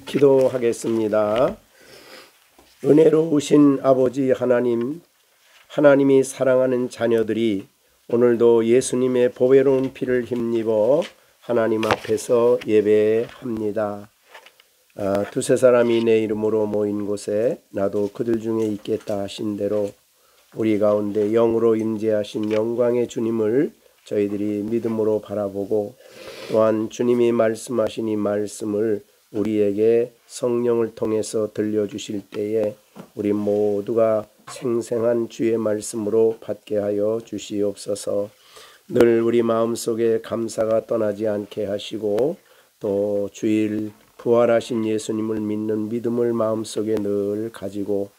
기도하겠습니다. 은혜로우신 아버지 하나님, 하나님이 사랑하는 자녀들이 오늘도 예수님의 보배로운 피를 힘입어 하나님 앞에서 예배합니다. 두세 사람이 내 이름으로 모인 곳에 나도 그들 중에 있겠다 하신 대로 우리 가운데 영으로 임재하신 영광의 주님을 저희들이 믿음으로 바라보고, 또한 주님이 말씀하신 이 말씀을 우리에게 성령을 통해서 들려주실 때에 우리 모두가 생생한 주의 말씀으로 받게 하여 주시옵소서. 늘 우리 마음속에 감사가 떠나지 않게 하시고, 또 주일 부활하신 예수님을 믿는 믿음을 마음속에 늘 가지고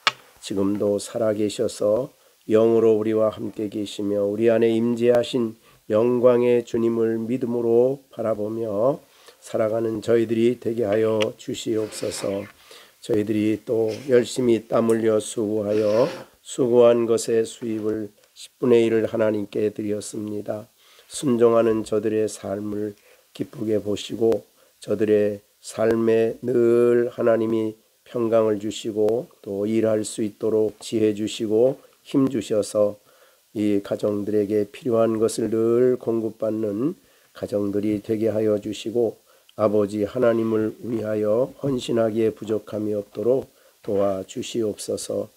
지금도 살아계셔서 영으로 우리와 함께 계시며 우리 안에 임재하신 영광의 주님을 믿음으로 바라보며 살아가는 저희들이 되게 하여 주시옵소서. 저희들이 또 열심히 땀 흘려 수고하여 수고한 것의 수입을 10분의 1을 하나님께 드렸습니다. 순종하는 저들의 삶을 기쁘게 보시고 저들의 삶에 늘 하나님이 평강을 주시고 또 일할 수 있도록 지혜 주시고 힘 주셔서 이 가정들에게 필요한 것을 늘 공급받는 가정들이 되게 하여 주시고, 아버지 하나님을 위하여 헌신하기에 부족함이 없도록 도와주시옵소서.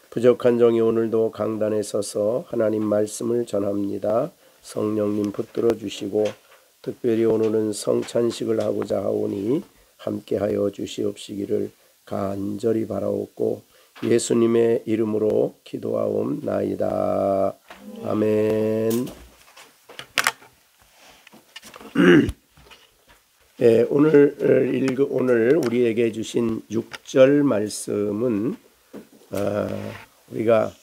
부족한 종이 오늘도 강단에 서서 하나님 말씀을 전합니다. 성령님 붙들어 주시고 특별히 오늘은 성찬식을 하고자 하오니 함께하여 주시옵시기를 간절히 바라옵고 예수님의 이름으로 기도하옵나이다. 아멘. 네, 오늘 우리에게 주신 6절 말씀은 우리가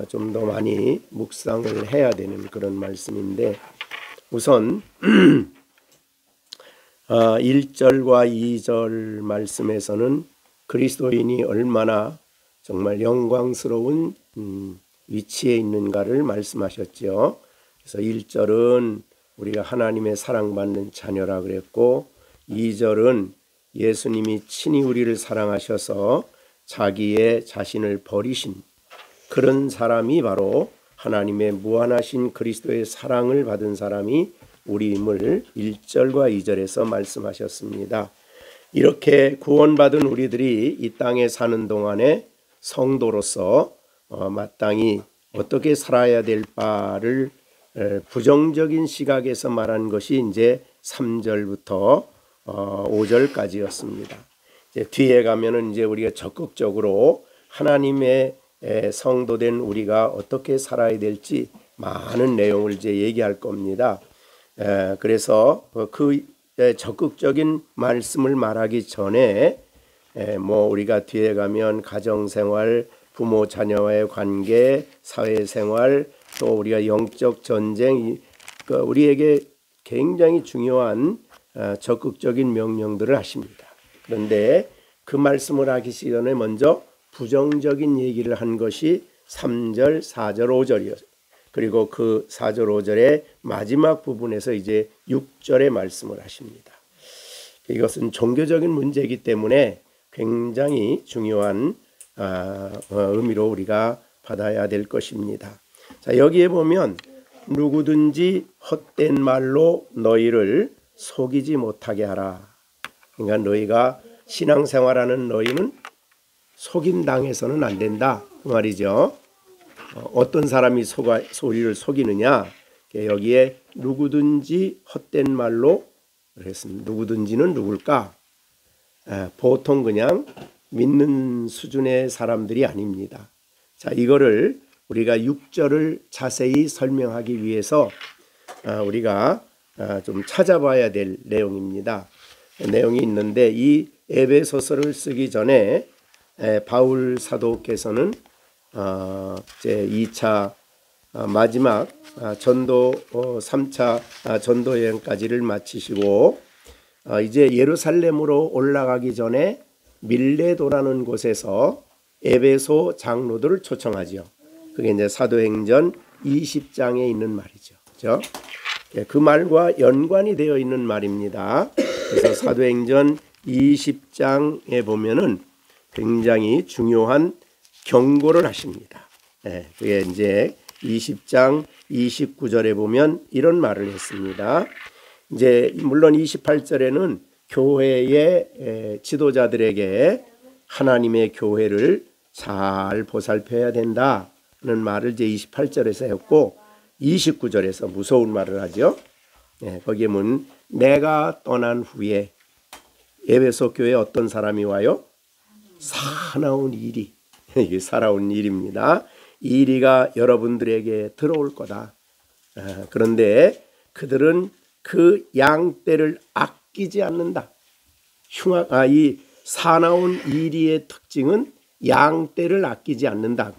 좀 더 많이 묵상을 해야 되는 그런 말씀인데, 우선 1절과 2절 말씀에서는 그리스도인이 얼마나 정말 영광스러운 위치에 있는가를 말씀하셨죠. 그래서 1절은 우리가 하나님의 사랑받는 자녀라 그랬고, 2절은 예수님이 친히 우리를 사랑하셔서 자기의 자신을 버리신 그런 사람이 바로 하나님의 무한하신 그리스도의 사랑을 받은 사람이 우리임을 1절과 2절에서 말씀하셨습니다. 이렇게 구원받은 우리들이 이 땅에 사는 동안에 성도로서 마땅히 어떻게 살아야 될 바를 부정적인 시각에서 말한 것이 이제 3절부터 5절까지였습니다. 이제 뒤에 가면은 이제 우리가 적극적으로 하나님의 성도된 우리가 어떻게 살아야 될지 많은 내용을 이제 얘기할 겁니다. 그래서 그 적극적인 말씀을 말하기 전에 우리가 뒤에 가면 가정생활, 부모 자녀와의 관계, 사회생활, 또 우리가 영적 전쟁, 우리에게 굉장히 중요한 적극적인 명령들을 하십니다. 그런데 그 말씀을 하기 전에 먼저 부정적인 얘기를 한 것이 3절, 4절, 5절이었어요. 그리고 그 4절, 5절의 마지막 부분에서 이제 6절의 말씀을 하십니다. 이것은 종교적인 문제이기 때문에 굉장히 중요한 의미로 우리가 받아야 될 것입니다. 자, 여기에 보면 누구든지 헛된 말로 너희를 속이지 못하게 하라. 그러니까 너희가 신앙생활하는 너희는 속임당해서는 안 된다, 그 말이죠. 어떤 사람이 우리를 속이느냐? 여기에 누구든지 헛된 말로 그랬습니다. 누구든지는 누굴까? 보통 그냥 믿는 수준의 사람들이 아닙니다. 자, 이거를 우리가 6절을 자세히 설명하기 위해서 우리가 좀 찾아봐야 될 내용입니다. 내용이 있는데, 이 에베소서를 쓰기 전에 바울 사도께서는 제 2차 마지막 전도 3차 전도 여행까지를 마치시고 이제 예루살렘으로 올라가기 전에 밀레도라는 곳에서 에베소 장로들을 초청하죠. 그게 이제 사도행전 20장에 있는 말이죠. 그렇죠? 그 말과 연관이 되어 있는 말입니다. 그래서 사도행전 20장에 보면은 굉장히 중요한 경고를 하십니다. 그게 이제 20장 29절에 보면 이런 말을 했습니다. 이제 물론 28절에는 교회의 지도자들에게 하나님의 교회를 잘 보살펴야 된다는 말을 이제 28절에서 했고 29절에서 무서운 말을 하죠. 거기에 보면 내가 떠난 후에 에베소 교회에 어떤 사람이 와요? 사나운 일이 이게 살아온 일입니다. 이 일이가 여러분들에게 들어올 거다. 그런데 그들은 그 양떼를 아끼지 않는다. 이 사나운 이리의 특징은 양떼를 아끼지 않는다.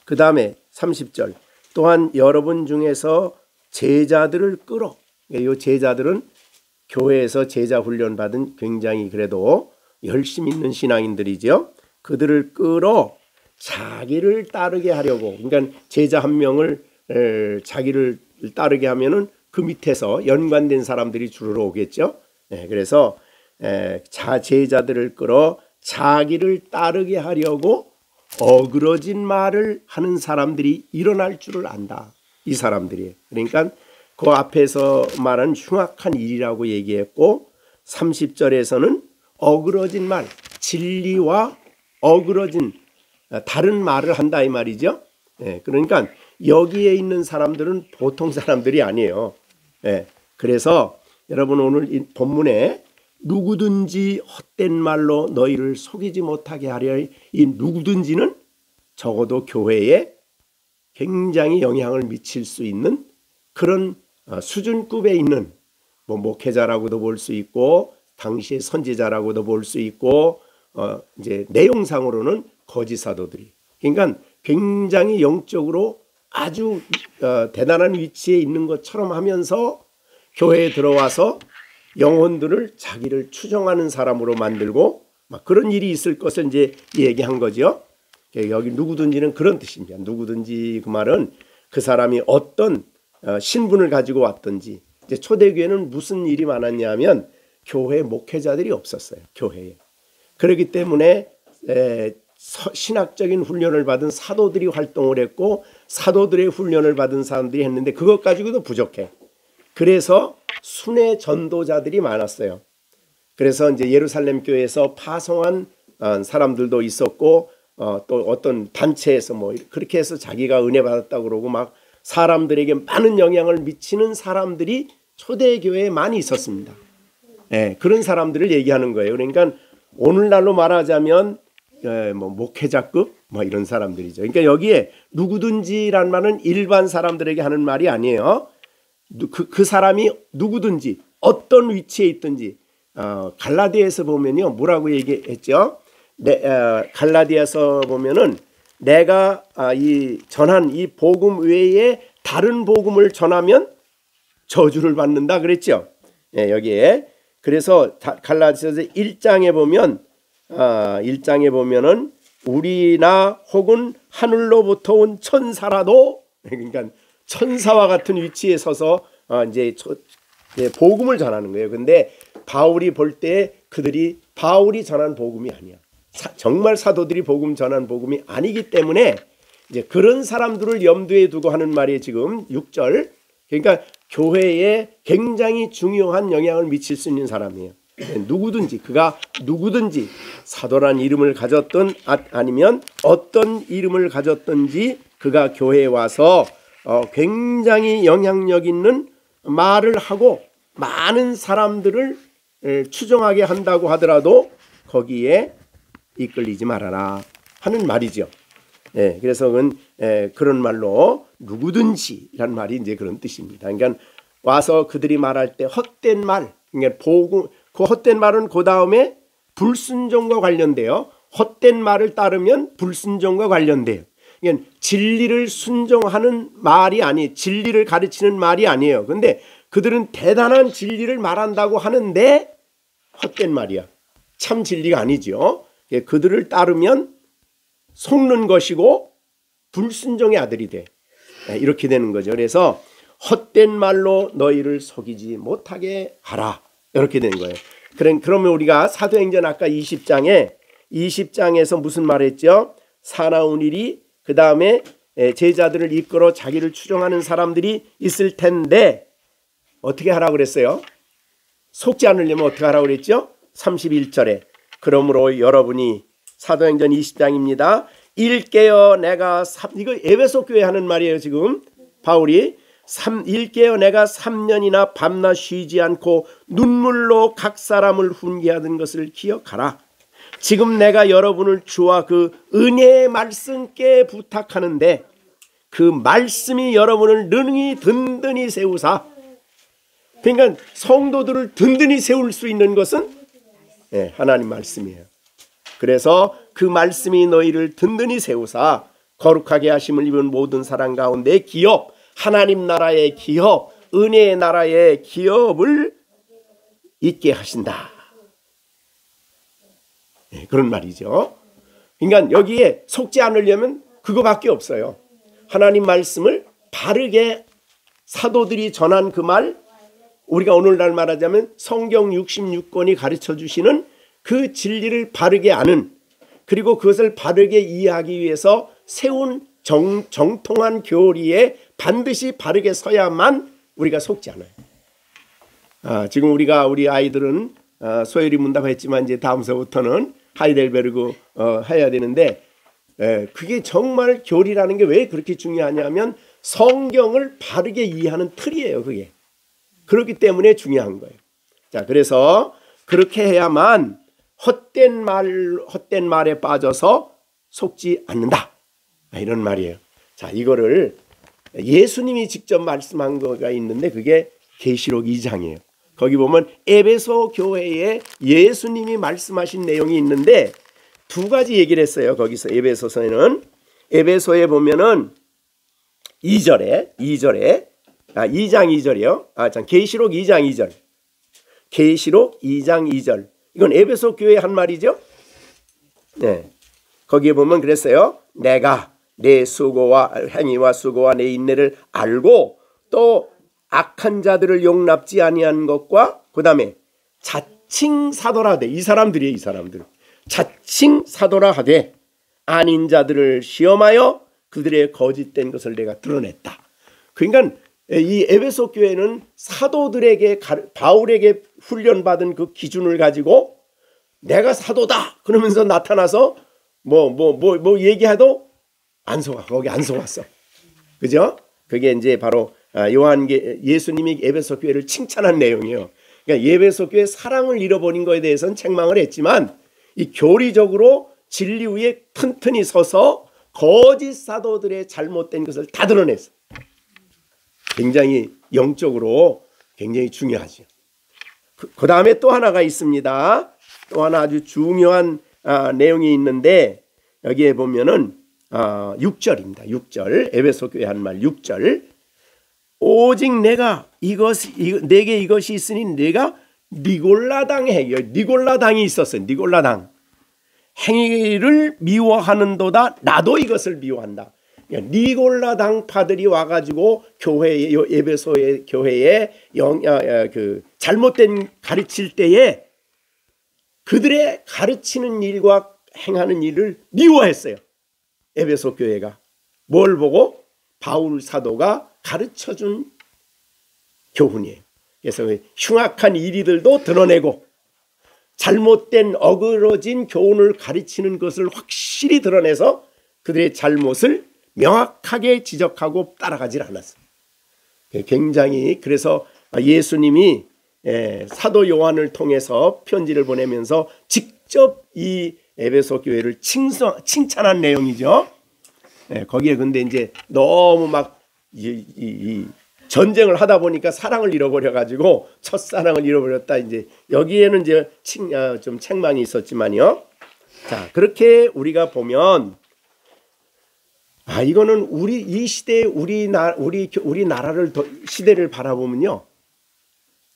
그 다음에 30절 또한 여러분 중에서 제자들을 끌어. 이 제자들은 교회에서 제자 훈련 받은 굉장히 그래도 열심 있는 신앙인들이죠. 그들을 끌어 자기를 따르게 하려고. 그러니까 제자 한 명을 자기를 따르게 하면은 그 밑에서 연관된 사람들이 주르러 오겠죠. 그래서 제자들을 끌어 자기를 따르게 하려고 어그러진 말을 하는 사람들이 일어날 줄을 안다. 이 사람들이. 그러니까 그 앞에서 말한 흉악한 일이라고 얘기했고 30절에서는 어그러진 말, 진리와 어그러진 다른 말을 한다 이 말이죠. 그러니까 여기에 있는 사람들은 보통 사람들이 아니에요. 그래서 여러분 오늘 이 본문에 누구든지 헛된 말로 너희를 속이지 못하게 하려 이 누구든지는 적어도 교회에 굉장히 영향을 미칠 수 있는 그런 수준급에 있는 뭐 목회자라고도 볼 수 있고 당시의 선지자라고도 볼 수 있고 이제 내용상으로는 거짓 사도들이 그러니까 굉장히 영적으로 아주 대단한 위치에 있는 것처럼 하면서 교회에 들어와서 영혼들을 자기를 추종하는 사람으로 만들고 막 그런 일이 있을 것을 이제 얘기한 거죠. 여기 누구든지는 그런 뜻입니다. 누구든지 그 말은 그 사람이 어떤 신분을 가지고 왔든지 이제 초대교회는 무슨 일이 많았냐면 교회 목회자들이 없었어요. 교회에. 그렇기 때문에 신학적인 훈련을 받은 사도들이 활동을 했고 사도들의 훈련을 받은 사람들이 했는데 그것 가지고도 부족해. 그래서 순회 전도자들이 많았어요. 그래서 이제 예루살렘 교회에서 파송한 사람들도 있었고 또 어떤 단체에서 뭐 그렇게 해서 자기가 은혜 받았다고 그러고 막 사람들에게 많은 영향을 미치는 사람들이 초대교회에 많이 있었습니다. 그런 사람들을 얘기하는 거예요. 그러니까 오늘날로 말하자면 뭐 목회자급 뭐 이런 사람들이죠. 그러니까 여기에 누구든지란 말은 일반 사람들에게 하는 말이 아니에요. 그 사람이 누구든지 어떤 위치에 있든지 갈라디아에서 보면요 뭐라고 얘기했죠? 갈라디아서 보면은 내가 전한 이 복음 외에 다른 복음을 전하면 저주를 받는다 그랬죠. 여기에 그래서 갈라디아서 1장에 보면은 우리나 혹은 하늘로부터 온 천사라도 그러니까 천사와 같은 위치에 서서 이제 복음을 전하는 거예요. 근데 바울이 볼 때 그들이 바울이 전한 복음이 아니야. 정말 사도들이 복음 전한 복음이 아니기 때문에 이제 그런 사람들을 염두에 두고 하는 말이 지금 6절. 그러니까 교회에 굉장히 중요한 영향을 미칠 수 있는 사람이에요. 누구든지 그가 누구든지 사도란 이름을 가졌든 아니면 어떤 이름을 가졌든지 그가 교회에 와서 굉장히 영향력 있는 말을 하고 많은 사람들을 추종하게 한다고 하더라도 거기에 이끌리지 말아라 하는 말이죠. 그래서 그런 말로 누구든지란 말이 이제 그런 뜻입니다. 그러니까 와서 그들이 말할 때 헛된 말, 그러니까 그 헛된 말은 그 다음에 불순종과 관련돼요. 헛된 말을 따르면 불순종과 관련돼요. 그러니까 진리를 순종하는 말이 아니, 진리를 가르치는 말이 아니에요. 그런데 그들은 대단한 진리를 말한다고 하는데 헛된 말이야. 참 진리가 아니죠. 그들을 따르면 속는 것이고 불순종의 아들이 돼. 이렇게 되는 거죠. 그래서 헛된 말로 너희를 속이지 못하게 하라. 이렇게 되는 거예요. 그러면 우리가 사도행전 아까 20장에서 무슨 말했죠? 사나운 일이 그 다음에 제자들을 이끌어 자기를 추종하는 사람들이 있을 텐데 어떻게 하라고 그랬어요? 속지 않으려면 어떻게 하라고 그랬죠? 31절에 그러므로 여러분이 사도행전 20장입니다. 일깨어 내가 이거 에베소 교회 하는 말이에요. 지금 바울이 일깨어 내가 3년이나 밤낮 쉬지 않고 눈물로 각 사람을 훈계하던 것을 기억하라. 지금 내가 여러분을 주와 그 은혜의 말씀께 부탁하는데 그 말씀이 여러분을 능히 든든히 세우사. 그러니까 성도들을 든든히 세울 수 있는 것은 하나님 말씀이에요. 그래서 그 말씀이 너희를 든든히 세우사 거룩하게 하심을 입은 모든 사람 가운데 기업, 하나님 나라의 기업, 은혜의 나라의 기업을 있게 하신다. 그런 말이죠. 그러니까 여기에 속지 않으려면 그거밖에 없어요. 하나님 말씀을 바르게 사도들이 전한 그 말, 우리가 오늘날 말하자면 성경 66권이 가르쳐 주시는 그 진리를 바르게 아는, 그리고 그것을 바르게 이해하기 위해서 세운 정통한 교리에 반드시 바르게 서야만 우리가 속지 않아요. 지금 우리 아이들은 소열이 문답했지만 이제 다음서부터는 하이델베르그 해야 되는데, 그게 정말 교리라는 게 왜 그렇게 중요하냐면 성경을 바르게 이해하는 틀이에요. 그게 그렇기 때문에 중요한 거예요. 자, 그래서 그렇게 해야만 헛된 말에 빠져서 속지 않는다, 이런 말이에요. 자, 이거를 예수님이 직접 말씀한 거가 있는데 그게 계시록 2장이에요. 거기 보면 에베소 교회에 예수님이 말씀하신 내용이 있는데 두 가지 얘기를 했어요. 거기서 에베소서에는, 에베소에 보면은 2장 2절이요. 계시록 2장 2절. 계시록 2장 2절. 이건 에베소 교회의 한 말이죠. 네. 거기에 보면 그랬어요. 내가 내 수고와 행위와 수고와 내 인내를 알고 또 악한 자들을 용납지 아니한 것과 그 다음에 자칭 사도라 하되, 이 사람들이에요. 이 사람들 자칭 사도라 하되 아닌 자들을 시험하여 그들의 거짓된 것을 내가 드러냈다. 그러니까 이 에베소 교회는 사도들에게 바울에게 훈련받은 그 기준을 가지고 내가 사도다 그러면서 나타나서 뭐 얘기해도 안 속아. 거기 안 속았어. 그죠? 그게 이제 바로 예수님이 에베소 교회를 칭찬한 내용이에요. 그러니까 에베소 교회 사랑을 잃어버린 거에 대해서는 책망을 했지만 이 교리적으로 진리 위에 튼튼히 서서 거짓 사도들의 잘못된 것을 다 드러냈어. 굉장히 영적으로 굉장히 중요하죠. 그 다음에 또 하나가 있습니다. 또 하나 아주 중요한 내용이 있는데 여기에 보면은 6절입니다. 6절 에베소 교회 한 말 6절. 오직 내가 내게 이것이 있으니 내가 니골라당에 니골라당이 있었어요. 니골라당 행위를 미워하는도다. 나도 이것을 미워한다. 니골라당파들이 와가지고 교회에 에베소의 교회에 잘못된 가르칠 때에 그들의 가르치는 일과 행하는 일을 미워했어요. 에베소 교회가 뭘 보고? 바울 사도가 가르쳐준 교훈이에요. 그래서 흉악한 일들도 드러내고 잘못된 어그러진 교훈을 가르치는 것을 확실히 드러내서 그들의 잘못을 명확하게 지적하고 따라가질 않았어요. 굉장히 그래서 예수님이 사도 요한을 통해서 편지를 보내면서 직접 이 에베소 교회를 칭찬한 내용이죠. 거기에 근데 이제 너무 막 이 전쟁을 하다 보니까 사랑을 잃어버려 가지고 첫사랑을 잃어버렸다. 이제 여기에는 이제 좀 책망이 있었지만요. 자, 그렇게 우리가 보면 이거는 우리 이 시대에 우리 나라를 시대를 바라보면요.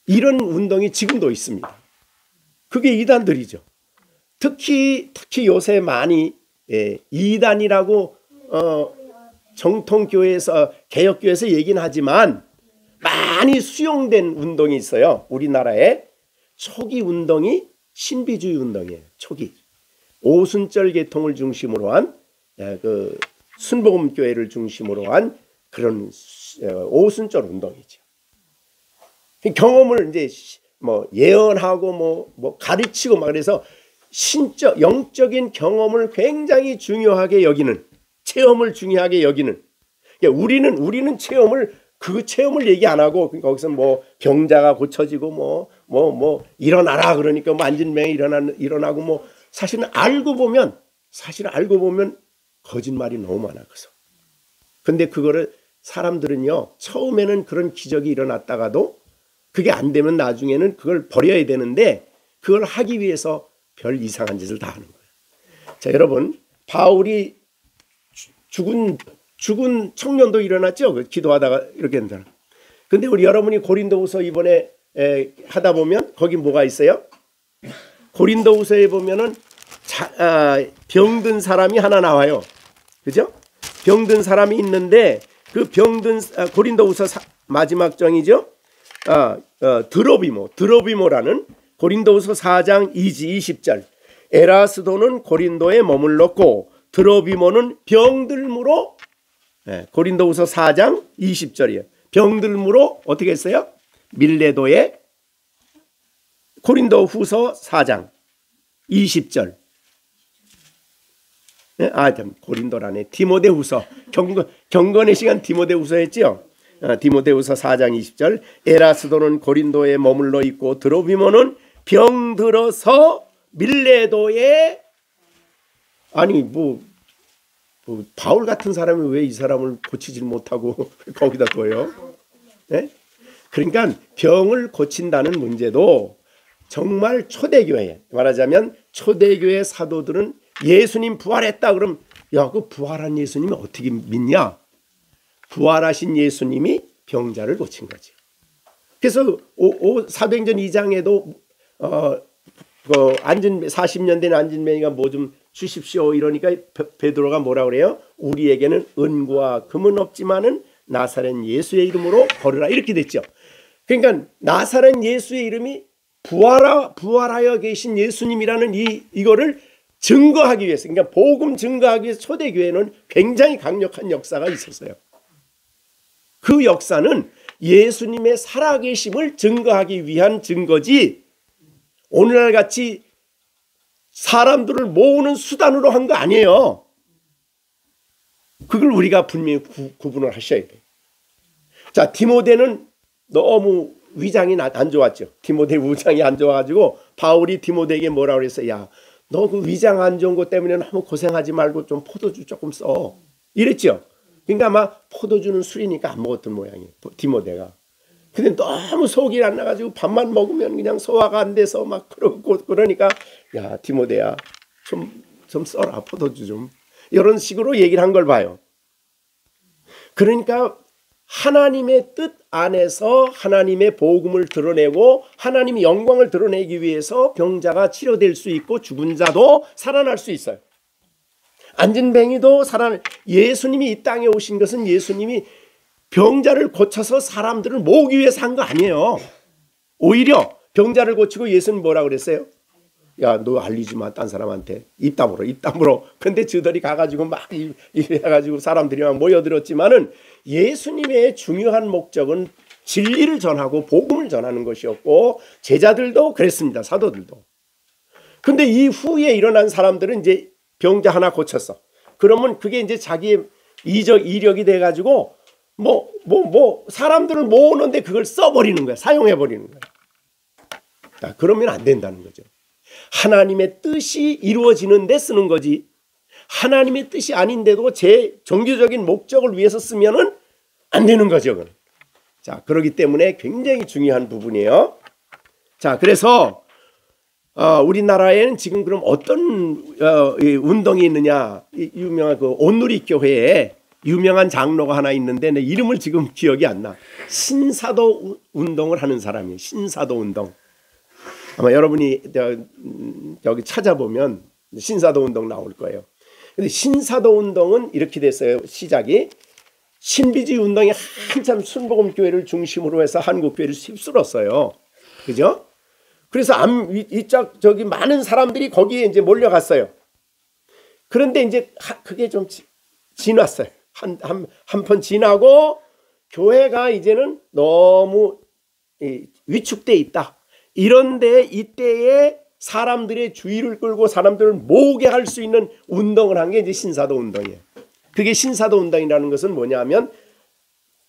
이런 운동이 지금도 있습니다. 그게 이단들이죠. 특히 요새 많이 이단이라고 정통교회에서 개혁교회에서 얘기는 하지만 많이 수용된 운동이 있어요. 우리나라에. 초기 운동이 신비주의 운동이에요. 초기 오순절 계통을 중심으로 한 그 순복음교회를 중심으로 한 그런 오순절 운동이죠. 경험을 이제 뭐 예언하고 뭐 가르치고 막 그래서 신적 영적인 경험을 굉장히 중요하게 여기는, 체험을 중요하게 여기는. 그러니까 우리는 그 체험을 얘기 안 하고 거기서 뭐 병자가 고쳐지고 뭐 일어나라 그러니까 뭐 앉은 병이 일어나고 뭐 사실은 알고 보면 거짓말이 너무 많아. 그래서 근데 그거를 사람들은요, 처음에는 그런 기적이 일어났다가도 그게 안 되면 나중에는 그걸 버려야 되는데 그걸 하기 위해서 별 이상한 짓을 다 하는 거예요. 자, 여러분, 바울이 죽은 청년도 일어났죠. 기도하다가 이렇게 된다. 근데 우리 여러분이 고린도후서 이번에 하다 보면 거기 뭐가 있어요? 고린도후서에 보면은 병든 사람이 하나 나와요. 그죠? 병든 사람이 있는데 그 병든 고린도후서 마지막 장이죠. 드로비모라는 고린도후서 4장 20절. 에라스도는 고린도에 머물렀고 드로비모는 병들므로, 고린도후서 4장 20절이에요. 병들므로 어떻게 했어요? 밀레도에, 고린도후서 4장 20절. 고린도라네. 디모데후서, 경건의 시간 디모데후서 했지요. 디모데후서 4장 20절. 에라스도는 고린도에 머물러 있고 드로비모는 병들어서 밀레도에. 아니 뭐 바울 같은 사람이 왜 이 사람을 고치질 못하고 거기다 둬요? 네? 그러니까 병을 고친다는 문제도 정말 초대교회, 말하자면 초대교회 사도들은 예수님 부활했다 그럼 야, 그 부활한 예수님이 어떻게 믿냐? 부활하신 예수님이 병자를 고친 거죠. 그래서 사도행전 2장에도 그 40년 된 안진뱅이가 뭐 좀 주십시오 이러니까 베드로가 뭐라 그래요? 우리에게는 은과 금은 없지만은 나사렛 예수의 이름으로 걸으라, 이렇게 됐죠. 그러니까 나사렛 예수의 이름이 부활하여 계신 예수님이라는 이거를 증거하기 위해서, 그러니까 복음 증거하기 위해서 초대교회는 굉장히 강력한 역사가 있었어요. 그 역사는 예수님의 살아계심을 증거하기 위한 증거지 오늘날 같이 사람들을 모으는 수단으로 한 거 아니에요. 그걸 우리가 분명히 구분을 하셔야 돼요. 자, 디모데는 너무 위장이 안 좋았죠. 디모데 위장이 안 좋아가지고 바울이 디모데에게 뭐라고 그랬어요? 야, 너 그 위장 안 좋은 것 때문에 너무 고생하지 말고 좀 포도주 조금 써, 이랬죠. 그러니까 아마 포도주는 술이니까 안 먹었던 모양이에요, 디모데가. 근데 너무 속이 안 나가지고 밥만 먹으면 그냥 소화가 안 돼서 막 그러니까 야, 디모데야 좀 써라, 포도주 좀, 이런 식으로 얘기를 한 걸 봐요. 그러니까 하나님의 뜻 안에서 하나님의 복음을 드러내고 하나님의 영광을 드러내기 위해서 병자가 치료될 수 있고 죽은 자도 살아날 수 있어요. 안진뱅이도 예수님이 이 땅에 오신 것은 예수님이 병자를 고쳐서 사람들을 모으기 위해서 한 거 아니에요. 오히려 병자를 고치고 예수님 뭐라 그랬어요? 야, 너 알리지 마, 딴 사람한테. 입 다물어. 근데 저들이 가가지고 막 해가지고 사람들이 막 모여들었지만은 예수님의 중요한 목적은 진리를 전하고 복음을 전하는 것이었고 제자들도 그랬습니다. 사도들도. 근데 이 후에 일어난 사람들은 이제 병자 하나 고쳤어. 그러면 그게 이제 자기의 이력이 돼가지고 사람들을 모으는데 그걸 써버리는 거야. 사용해버리는 거야. 자, 그러면 안 된다는 거죠. 하나님의 뜻이 이루어지는데 쓰는 거지. 하나님의 뜻이 아닌데도 제 종교적인 목적을 위해서 쓰면은 안 되는 거죠. 자, 그렇기 때문에 굉장히 중요한 부분이에요. 자, 그래서 우리나라에는 지금 그럼 어떤 운동이 있느냐? 유명한 그 온누리 교회에 유명한 장로가 하나 있는데 내 이름을 지금 기억이 안 나. 신사도 운동을 하는 사람이에요. 신사도 운동. 아마 여러분이 여기 찾아보면 신사도 운동 나올 거예요. 근데 신사도 운동은 이렇게 됐어요. 시작이 신비주의 운동이 한참 순복음 교회를 중심으로 해서 한국 교회를 휩쓸었어요. 그죠? 그래서 이쪽 저기 많은 사람들이 거기에 이제 몰려갔어요. 그런데 이제 그게 좀 지났어요. 한편 지나고 교회가 이제는 너무 위축돼 있다. 이런데 이때에 사람들의 주의를 끌고 사람들을 모으게 할 수 있는 운동을 한 게 이제 신사도 운동이에요. 그게 신사도 운동이라는 것은 뭐냐면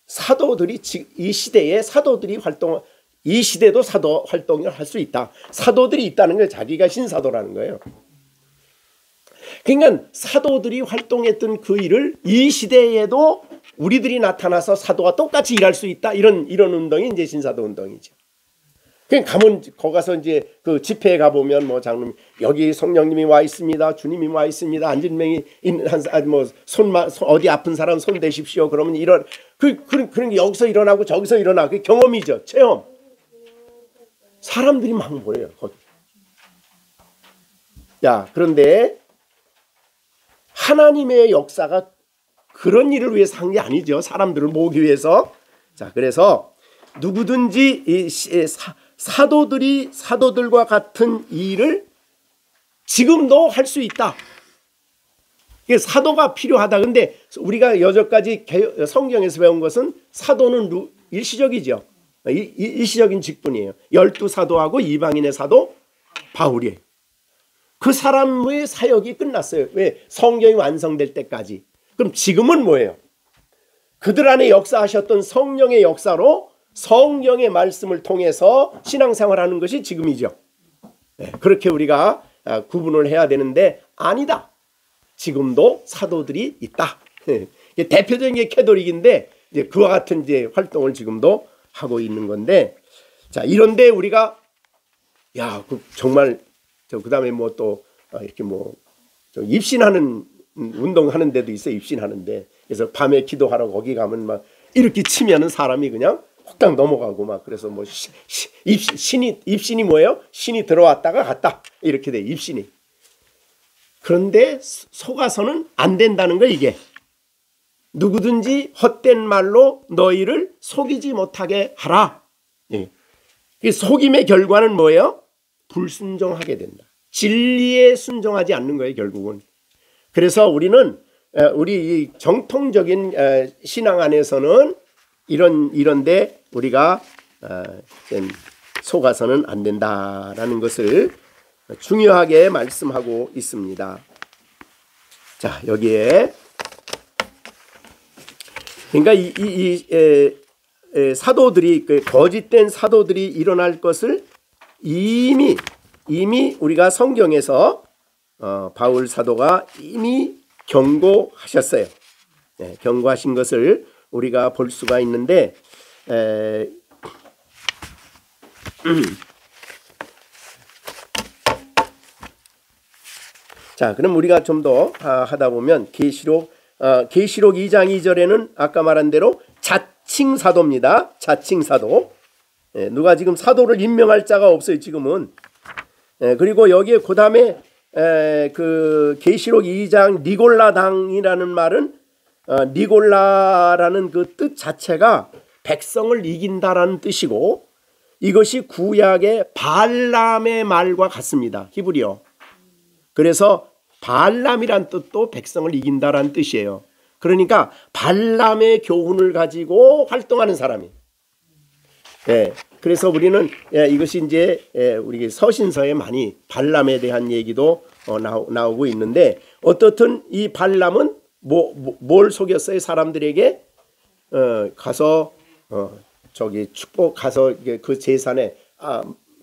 사도들이 이 시대에 사도들이 이 시대도 사도 활동을 할 수 있다. 사도들이 있다는 걸 자기가 신사도라는 거예요. 그러니까 사도들이 활동했던 그 일을 이 시대에도 우리들이 나타나서 사도와 똑같이 일할 수 있다. 이런 운동이 이제 신사도 운동이죠. 그냥 가면 거기 가서 이제 그 집회에 가 보면 뭐 장로님 여기 성령님이 와 있습니다. 주님이 와 있습니다. 앉은 명이 뭐 어디 아픈 사람 손 대십시오. 그러면 이런 그런 게 여기서 일어나고 저기서 일어나. 그 경험이죠. 체험. 사람들이 막 모여요. 거기. 야, 그런데 하나님의 역사가 그런 일을 위해서 한 게 아니죠. 사람들을 모으기 위해서. 자, 그래서 누구든지 사도들과 같은 일을 지금도 할 수 있다. 사도가 필요하다. 근데 우리가 여태까지 성경에서 배운 것은 사도는 일시적이죠. 일시적인 직분이에요. 12사도하고 이방인의 사도 바울이에요. 그 사람의 사역이 끝났어요. 왜? 성경이 완성될 때까지. 그럼 지금은 뭐예요? 그들 안에 역사하셨던 성령의 역사로 성경의 말씀을 통해서 신앙생활하는 것이 지금이죠. 네, 그렇게 우리가 구분을 해야 되는데 아니다. 지금도 사도들이 있다. 대표적인 게 캐톨릭인데 이제 그와 같은 이제 활동을 지금도 하고 있는 건데, 자 이런데 우리가 정말 그다음에 뭐 또 이렇게 뭐 입신하는 운동하는 데도 있어요. 입신하는데 그래서 밤에 기도하러 거기 가면 막 이렇게 치면은 사람이 그냥 확 넘어가고 막 그래서 뭐 입신이 뭐예요? 신이 들어왔다가 갔다 이렇게 돼 입신이. 그런데 속아서는 안 된다는 거 이게. 누구든지 헛된 말로 너희를 속이지 못하게 하라. 예. 이 속임의 결과는 뭐예요? 불순종하게 된다. 진리에 순종하지 않는 거예요, 결국은. 그래서 우리는 우리 이 정통적인 신앙 안에서는 이런데 우리가 속아서는 안 된다라는 것을 중요하게 말씀하고 있습니다. 자, 여기에 그러니까 이 사도들이 거짓된 사도들이 일어날 것을 이미 우리가 성경에서 바울 사도가 이미 경고하셨어요. 네, 경고하신 것을 우리가 볼 수가 있는데 자, 그럼 우리가 좀 더 하다 보면 계시록 2장 2절에는 아까 말한 대로 자칭 사도입니다. 자칭 사도. 누가 지금 사도를 임명할 자가 없어요, 지금은. 그리고 여기에 그다음에 그 계시록 2장 니골라당이라는 말은 니골라라는 그 뜻 자체가 백성을 이긴다라는 뜻이고 이것이 구약의 발람의 말과 같습니다. 히브리어. 그래서 발람이란 뜻도 백성을 이긴다라는 뜻이에요. 그러니까 발람의 교훈을 가지고 활동하는 사람이. 네, 그래서 우리는 이것이 이제 우리 서신서에 많이 발람에 대한 얘기도 나오고 있는데 어떻든 이 발람은 뭘 속였어요? 사람들에게 가서 저기 축복 가서 그 제산에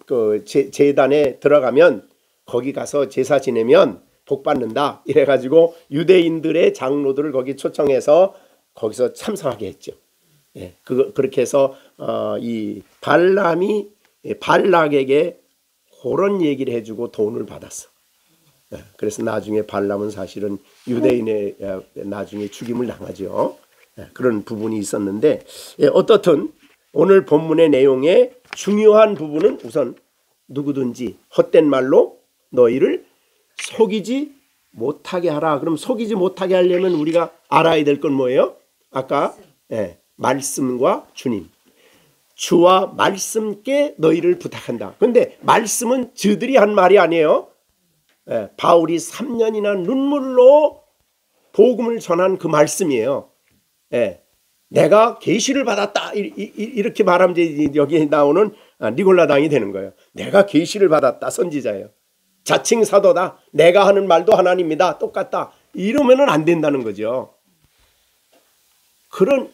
그 제단에 들어가면 거기 가서 제사 지내면 복 받는다 이래가지고 유대인들의 장로들을 거기 초청해서 거기서 참석하게 했죠. 예, 그렇게 해서 이 발람이 발락에게 그런 얘기를 해주고 돈을 받았어. 예, 그래서 나중에 발람은 사실은 유대인의 나중에 죽임을 당하죠. 예, 그런 부분이 있었는데 어떻든 오늘 본문의 내용의 중요한 부분은 우선 누구든지 헛된 말로 너희를 속이지 못하게 하라. 그럼 속이지 못하게 하려면 우리가 알아야 될 건 뭐예요? 아까 말씀과 주님. 주와 말씀께 너희를 부탁한다. 그런데 말씀은 저들이 한 말이 아니에요. 바울이 3년이나 눈물로 복음을 전한 그 말씀이에요. 내가 계시를 받았다 이렇게 말하면 여기에 나오는 니골라당이 되는 거예요. 내가 계시를 받았다, 선지자예요. 자칭 사도다, 내가 하는 말도 하나님이다, 똑같다, 이러면은 안 된다는 거죠.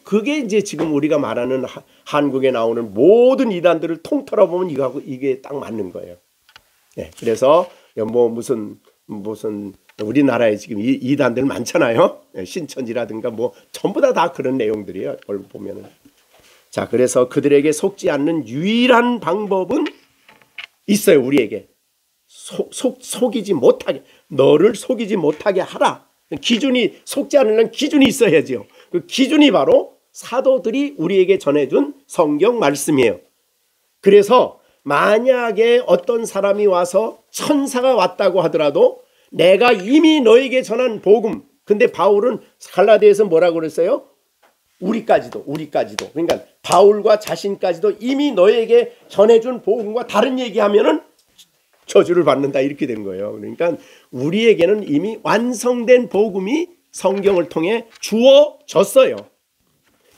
그게 이제 지금 우리가 말하는 한국에 나오는 모든 이단들을 통틀어 보면 이게 딱 맞는 거예요. 그래서 뭐 무슨 우리나라에 지금 이단들 많잖아요. 신천지라든가 뭐 전부 다 그런 내용들이에요. 보면은. 자, 그래서 그들에게 속지 않는 유일한 방법은 있어요. 우리에게 속이지 못하게, 너를 속이지 못하게 하라. 기준이, 속지 않으려면 기준이 있어야죠. 그 기준이 바로 사도들이 우리에게 전해준 성경 말씀이에요. 그래서 만약에 어떤 사람이 와서 천사가 왔다고 하더라도 내가 이미 너에게 전한 복음, 근데 바울은 갈라디아에서 뭐라고 그랬어요? 우리까지도. 그러니까 바울과 자신까지도 이미 너에게 전해준 복음과 다른 얘기하면은 저주를 받는다, 이렇게 된 거예요. 그러니까 우리에게는 이미 완성된 복음이 성경을 통해 주어졌어요.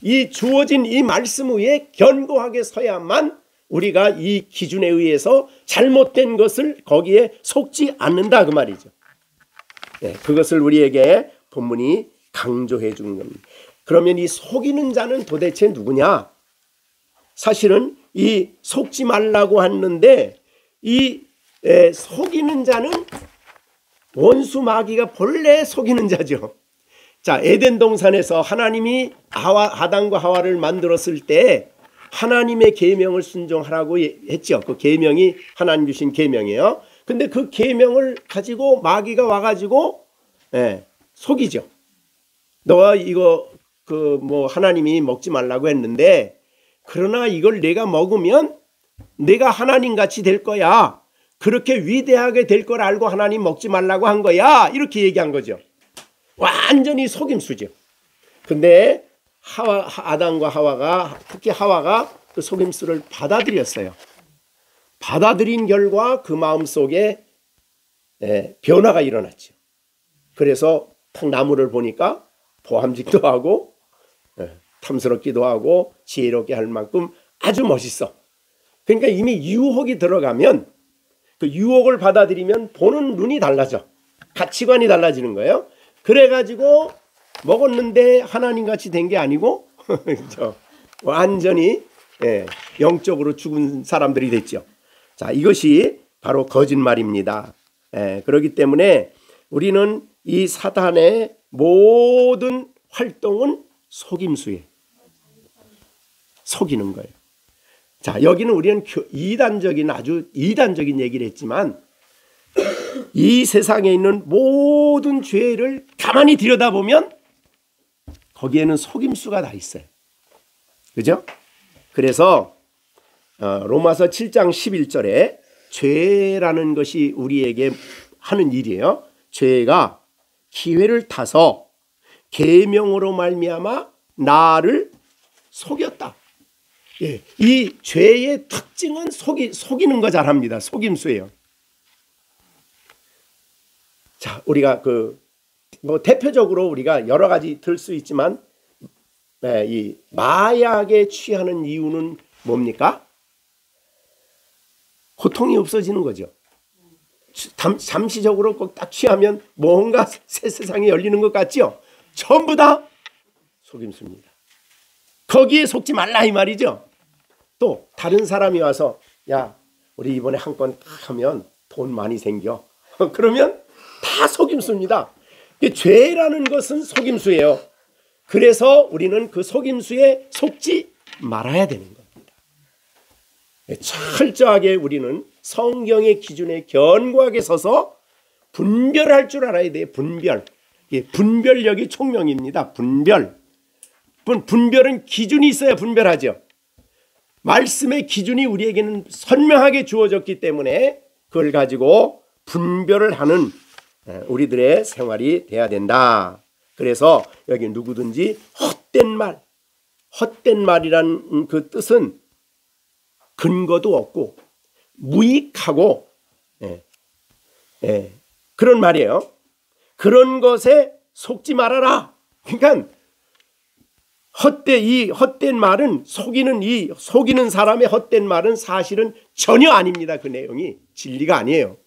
이 주어진 이 말씀 위에 견고하게 서야만 우리가 이 기준에 의해서 잘못된 것을 거기에 속지 않는다, 그 말이죠. 그것을 우리에게 본문이 강조해 주는 겁니다. 그러면 이 속이는 자는 도대체 누구냐? 사실은 이 속지 말라고 했는데 이 속이는 자는 원수 마귀가 본래 속이는 자죠. 자, 에덴 동산에서 하나님이 아담과 하와를 만들었을 때 하나님의 계명을 순종하라고 했죠. 그 계명이 하나님 주신 계명이에요. 근데 그 계명을 가지고 마귀가 와가지고 속이죠. 너가 이거 하나님이 먹지 말라고 했는데, 그러나 이걸 내가 먹으면 내가 하나님 같이 될 거야. 그렇게 위대하게 될 걸 알고 하나님 먹지 말라고 한 거야. 이렇게 얘기한 거죠. 완전히 속임수죠. 근데 아담과 하와가, 특히 하와가 그 속임수를 받아들였어요. 받아들인 결과 그 마음속에 변화가 일어났죠. 그래서 탁 나무를 보니까 보암직도 하고 탐스럽기도 하고 지혜롭게 할 만큼 아주 멋있어. 그러니까 이미 유혹이 들어가면, 그 유혹을 받아들이면 보는 눈이 달라져. 가치관이 달라지는 거예요. 그래가지고 먹었는데 하나님같이 된 게 아니고 완전히 영적으로 죽은 사람들이 됐죠. 자, 이것이 바로 거짓말입니다. 그렇기 때문에 우리는 이 사단의 모든 활동은 속임수예요. 속이는 거예요. 자, 여기는 우리는 아주 이단적인 얘기를 했지만, 이 세상에 있는 모든 죄를 가만히 들여다보면 거기에는 속임수가 다 있어요. 그죠? 그래서 로마서 7장 11절에 죄라는 것이 우리에게 하는 일이에요. 죄가 기회를 타서 계명으로 말미암아 나를 속였다. 이 죄의 특징은 속이는 거 잘합니다. 속임수예요. 자, 우리가 대표적으로 우리가 여러 가지 들 수 있지만, 이 마약에 취하는 이유는 뭡니까? 고통이 없어지는 거죠. 잠시적으로 꼭 딱 취하면 뭔가 새 세상이 열리는 것 같죠? 전부 다 속임수입니다. 거기에 속지 말라, 이 말이죠. 또 다른 사람이 와서, 야, 우리 이번에 한 건 딱 하면 돈 많이 생겨. 그러면 다 속임수입니다. 죄라는 것은 속임수예요. 그래서 우리는 그 속임수에 속지 말아야 되는 겁니다. 철저하게 우리는 성경의 기준에 견고하게 서서 분별할 줄 알아야 돼요. 분별력이 총명입니다. 분별은 기준이 있어야 분별하죠. 말씀의 기준이 우리에게는 선명하게 주어졌기 때문에 그걸 가지고 분별을 하는 우리들의 생활이 돼야 된다. 그래서 여기 누구든지 헛된 말이란 그 뜻은 근거도 없고 무익하고 그런 말이에요. 그런 것에 속지 말아라. 그러니까 이 헛된 말은 속이는 사람의 헛된 말은 사실은 전혀 아닙니다. 그 내용이 진리가 아니에요.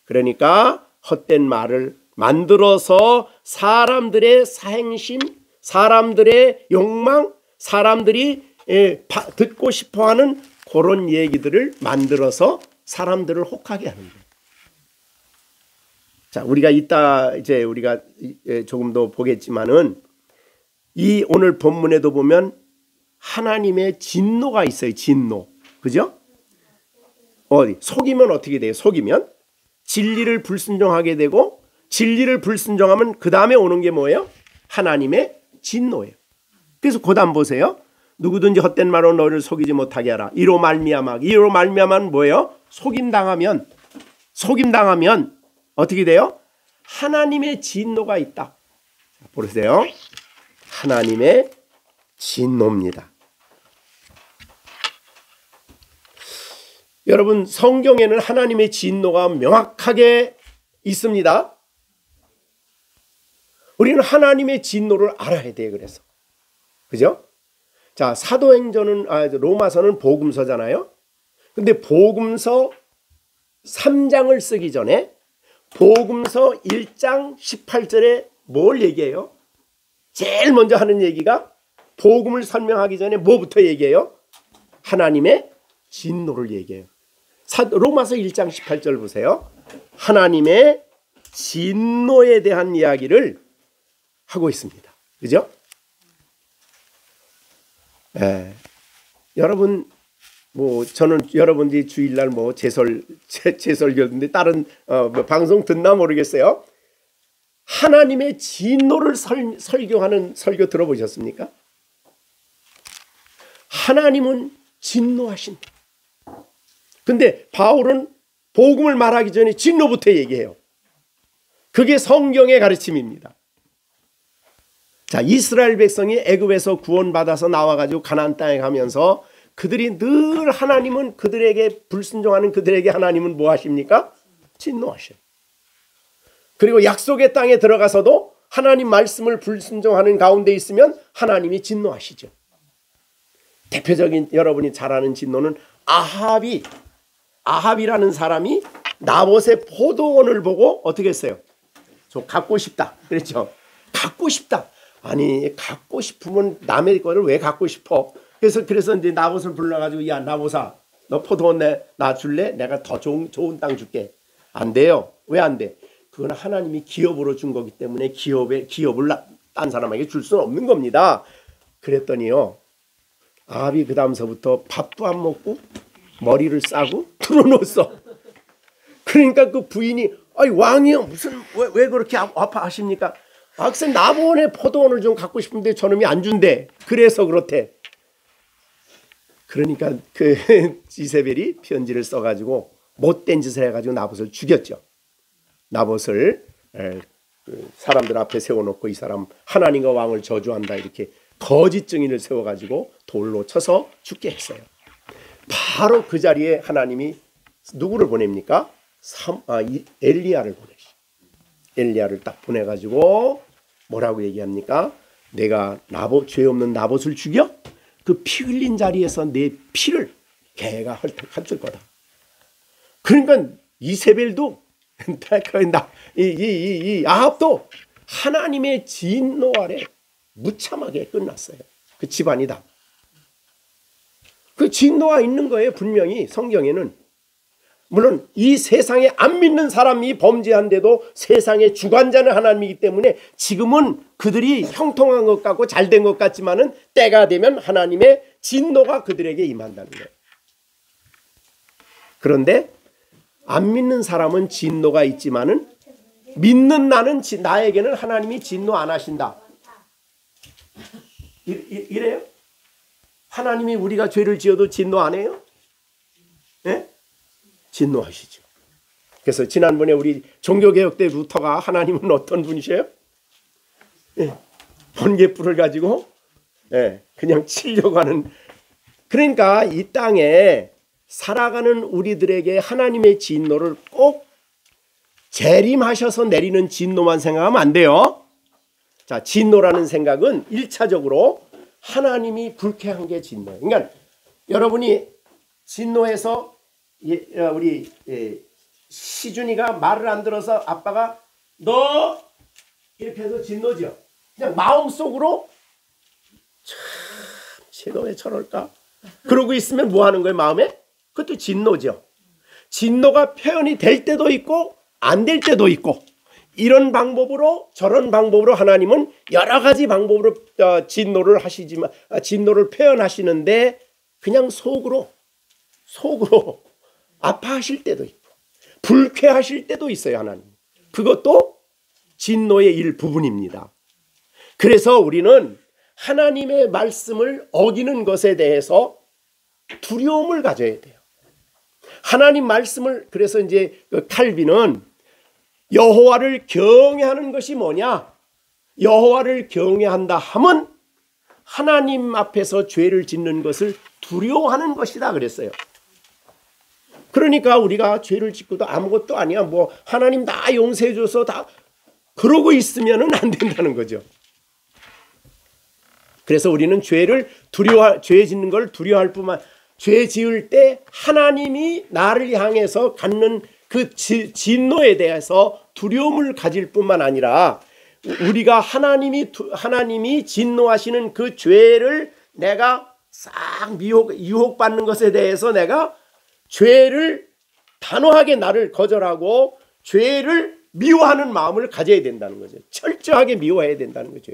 그러니까 헛된 말을 만들어서 사람들의 사행심, 사람들의 욕망, 사람들이 듣고 싶어하는 그런 얘기들을 만들어서 사람들을 혹하게 하는 거예요. 자, 우리가 이따 이제 우리가 조금 더 보겠지만은 이 오늘 본문에도 보면 하나님의 진노가 있어요. 진노. 그죠? 속이면 어떻게 돼요? 속이면 진리를 불순종하게 되고 진리를 불순종하면 그 다음에 오는 게 뭐예요? 하나님의 진노예요. 그래서 고단 보세요. 누구든지 헛된 말로 너를 속이지 못하게 하라. 이로 말미암아는 뭐예요? 속임당하면 어떻게 돼요? 하나님의 진노가 있다. 보세요. 하나님의 진노입니다. 여러분, 성경에는 하나님의 진노가 명확하게 있습니다. 우리는 하나님의 진노를 알아야 돼요. 그래서 그죠? 자, 사도행전은 로마서는 복음서잖아요. 근데 복음서 3장을 쓰기 전에 복음서 1장 18절에 뭘 얘기해요? 제일 먼저 하는 얘기가 복음을 설명하기 전에 뭐부터 얘기해요? 하나님의 진노를 얘기해요. 로마서 1장 18절 보세요. 하나님의 진노에 대한 이야기를 하고 있습니다. 그죠? 여러분, 저는 여러분들이 주일날 제설교인데 다른 방송 듣나 모르겠어요. 하나님의 진노를 설교하는 설교 들어보셨습니까? 하나님은 진노하신다. 근데 바울은 복음을 말하기 전에 진노부터 얘기해요. 그게 성경의 가르침입니다. 자, 이스라엘 백성이 애굽에서 구원받아서 나와가지고 가나안 땅에 가면서 그들이 늘 하나님은 그들에게 불순종하는 그들에게 하나님은 뭐 하십니까? 진노하셔요. 그리고 약속의 땅에 들어가서도 하나님 말씀을 불순종하는 가운데 있으면 하나님이 진노하시죠. 대표적인 여러분이 잘 아는 진노는 아합이라는 사람이 나봇의 포도원을 보고 어떻게 했어요? 저 갖고 싶다. 그랬죠. 갖고 싶다. 아니, 갖고 싶으면 남의 거를 왜 갖고 싶어? 그래서 이제 나봇을 불러가지고, 야, 나봇아, 너 포도원 나 줄래? 내가 더 좋은 땅 줄게. 안 돼요. 왜 안 돼? 그건 하나님이 기업으로 준 거기 때문에 기업을 딴 사람에게 줄 수는 없는 겁니다. 그랬더니요, 아합이 그 다음서부터 밥도 안 먹고 머리를 싸고 틀어놓았어. 그러니까 그 부인이, 아니, 왕이요, 왜 그렇게 아파하십니까? 글쎄 나봇의 포도원을 좀 갖고 싶은데 저놈이 안 준대. 그래서 그렇대. 그러니까 그 이세벨이 편지를 써가지고 못된 짓을 해가지고 나봇을 죽였죠. 나봇을 사람들 앞에 세워놓고 이 사람 하나님과 왕을 저주한다 이렇게 거짓 증인을 세워가지고 돌로 쳐서 죽게 했어요. 바로 그 자리에 하나님이 누구를 보냅니까? 엘리야를 보내시. 엘리야를 딱 보내가지고 뭐라고 얘기합니까? 내가 죄 없는 나봇을 죽여? 그 피 흘린 자리에서 내 피를 개가 핥을 거다. 그러니까 이세벨도 이 아합도 하나님의 진노 아래 무참하게 끝났어요. 그 집안이 다. 그 진노가 있는 거예요. 분명히 성경에는. 물론 이 세상에 안 믿는 사람이 범죄한데도 세상의 주관자는 하나님이기 때문에 지금은 그들이 형통한 것 같고 잘된 것 같지만은 때가 되면 하나님의 진노가 그들에게 임한다는 거예요. 그런데 안 믿는 사람은 진노가 있지만은 믿는 나에게는 하나님이 진노 안 하신다. 이래요? 하나님이 우리가 죄를 지어도 진노 안 해요? 네? 진노하시죠. 그래서 지난번에 우리 종교개혁 때 루터가 하나님은 어떤 분이세요? 번개불을 가지고 그냥 치려고 하는 그러니까 이 땅에 살아가는 우리들에게 하나님의 진노를 꼭 재림하셔서 내리는 진노만 생각하면 안 돼요. 자, 진노라는 생각은 1차적으로 하나님이 불쾌한 게 진노예요. 그러니까 여러분이 진노해서 우리 시준이가 말을 안 들어서 아빠가 너 이렇게 해서 진노죠. 그냥 마음속으로 참 쟤가 왜 저럴까? 그러고 있으면 뭐 하는 거예요, 마음에? 그것도 진노죠. 진노가 표현이 될 때도 있고 안 될 때도 있고, 이런 방법으로 저런 방법으로 하나님은 여러 가지 방법으로 진노를 하시지만 진노를 표현하시는데, 그냥 속으로 아파하실 때도 있고 불쾌하실 때도 있어요. 하나님, 그것도 진노의 일부분입니다. 그래서 우리는 하나님의 말씀을 어기는 것에 대해서 두려움을 가져야 돼요. 하나님 말씀을, 그래서 이제 칼빈은 여호와를 경외하는 것이 뭐냐? 여호와를 경외한다 함은 하나님 앞에서 죄를 짓는 것을 두려워하는 것이다 그랬어요. 그러니까 우리가 죄를 짓고도 아무것도 아니야, 뭐 하나님 다 용서해 줘서 다 그러고 있으면은 안 된다는 거죠. 그래서 우리는 죄 짓는 걸 두려워할 뿐만, 죄 지을 때 하나님이 나를 향해서 갖는 그 진노에 대해서 두려움을 가질 뿐만 아니라, 우리가 하나님이 진노하시는 그 죄를 내가 싹 유혹받는 것에 대해서 내가 죄를 단호하게 나를 거절하고 죄를 미워하는 마음을 가져야 된다는 거죠. 철저하게 미워해야 된다는 거죠.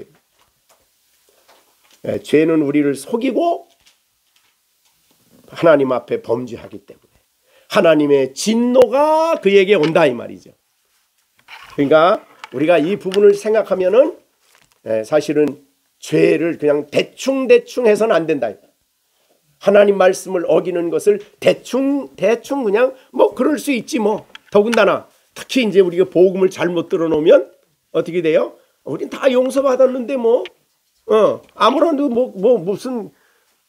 죄는 우리를 속이고 하나님 앞에 범죄하기 때문에 하나님의 진노가 그에게 온다 이 말이죠. 그러니까 우리가 이 부분을 생각하면은 사실은 죄를 그냥 대충 해서는 안 된다. 하나님 말씀을 어기는 것을 대충 그냥 뭐 그럴 수 있지 뭐. 더군다나 특히 이제 우리가 복음을 잘못 들어놓으면 어떻게 돼요? 우린 다 용서받았는데 뭐 아무런 뭐 무슨,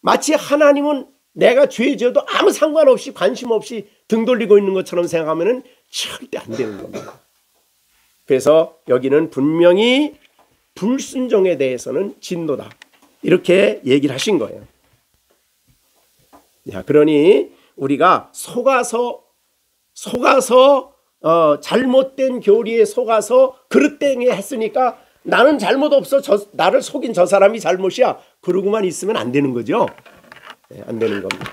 마치 하나님은 내가 죄 지어도 아무 상관없이 관심 없이 등 돌리고 있는 것처럼 생각하면은 절대 안 되는 겁니다. 그래서 여기는 분명히 불순종에 대해서는 진노다, 이렇게 얘기를 하신 거예요. 자, 그러니 우리가 속아서 잘못된 교리에 속아서 그릇되게 했으니까 나는 잘못 없어, 나를 속인 저 사람이 잘못이야, 그러고만 있으면 안 되는 거죠. 안 되는 겁니다.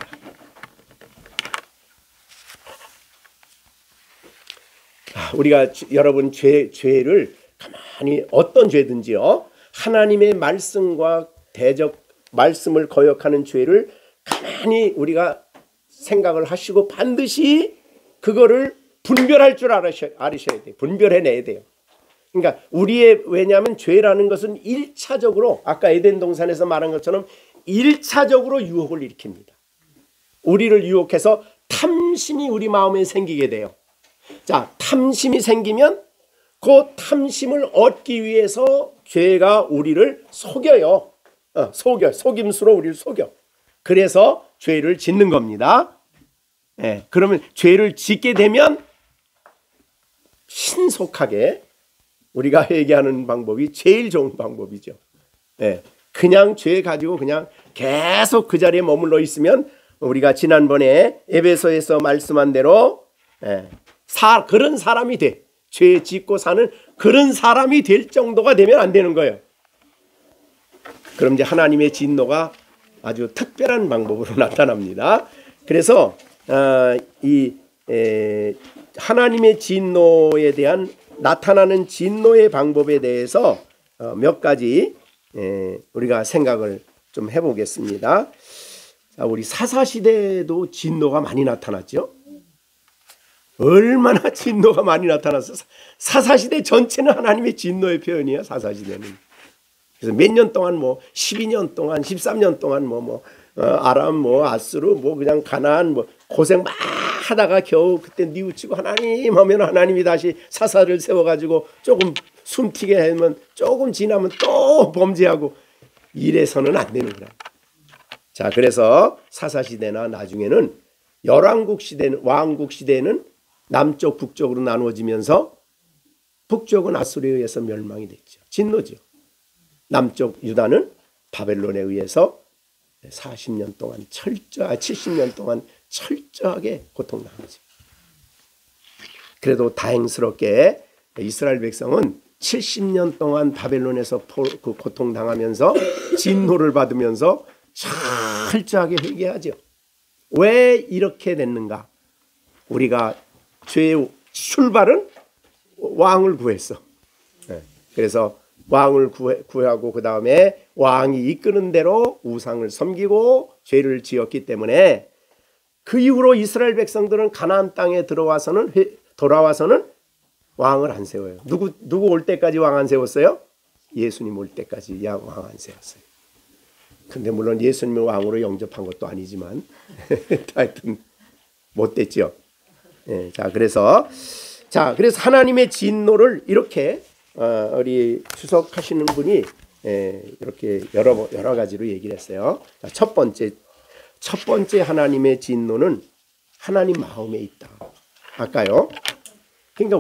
우리가 여러분 죄를 가만히, 어떤 죄든지요, 하나님의 말씀과 말씀을 거역하는 죄를 가만히 우리가 생각을 하시고 반드시 그거를 분별할 줄 알으셔야 돼요. 분별해내야 돼요. 그러니까 왜냐하면 죄라는 것은 1차적으로 아까 에덴 동산에서 말한 것처럼 1차적으로 유혹을 일으킵니다. 우리를 유혹해서 탐심이 우리 마음에 생기게 돼요. 자, 탐심이 생기면 그 탐심을 얻기 위해서 죄가 우리를 속여요. 속임수로 우리를 속여. 그래서 죄를 짓는 겁니다. 그러면 죄를 짓게 되면 신속하게 우리가 회개하는 방법이 제일 좋은 방법이죠. 그냥 죄 가지고 그냥 계속 그 자리에 머물러 있으면, 우리가 지난번에 에베소에서 말씀한 대로 그런 사람이 돼, 죄 짓고 사는 그런 사람이 될 정도가 되면 안 되는 거예요. 그럼 이제 하나님의 진노가 아주 특별한 방법으로 나타납니다. 그래서 하나님의 진노에 대한 나타나는 진노의 방법에 대해서 몇 가지 우리가 생각을 좀 해보겠습니다. 자, 우리 사사시대에도 진노가 많이 나타났죠. 얼마나 진노가 많이 나타났어. 사사시대 전체는 하나님의 진노의 표현이야. 사사시대는. 그래서 몇 년 동안 12년 동안 13년 동안 아람 아수르 그냥 가나안 고생 막 하다가 겨우 그때 뉘우치고 하나님 하면 하나님이 다시 사사를 세워가지고 조금 숨튀게 하면 조금 지나면 또 범죄하고, 이래서는 안 되는 거야. 자, 그래서 사사시대나 나중에는 열왕국 시대는, 왕국 시대는 남쪽 북쪽으로 나누어지면서 북쪽은 아수르에 의해서 멸망이 됐죠. 진노죠. 남쪽 유다는 바벨론에 의해서 40년 동안 70년 동안 철저하게 고통당하죠. 그래도 다행스럽게 이스라엘 백성은 70년 동안 바벨론에서 고통당하면서 진노를 받으면서 철저하게 회개하죠. 왜 이렇게 됐는가? 우리가 죄의 출발은 왕을 구했어. 그래서 왕을 구하고 그 다음에 왕이 이끄는 대로 우상을 섬기고 죄를 지었기 때문에 그 이후로 이스라엘 백성들은 가나안 땅에 돌아와서는 왕을 안 세워요. 누구 올 때까지 왕 안 세웠어요? 예수님 올 때까지 왕 안 세웠어요. 근데 물론 예수님을 왕으로 영접한 것도 아니지만 하여튼 못 됐죠. 그래서 하나님의 진노를 이렇게 우리 주석하시는 분이 이렇게 여러 가지로 얘기를 했어요. 자, 첫 번째 하나님의 진노는 하나님 마음에 있다. 아까요. 그러니까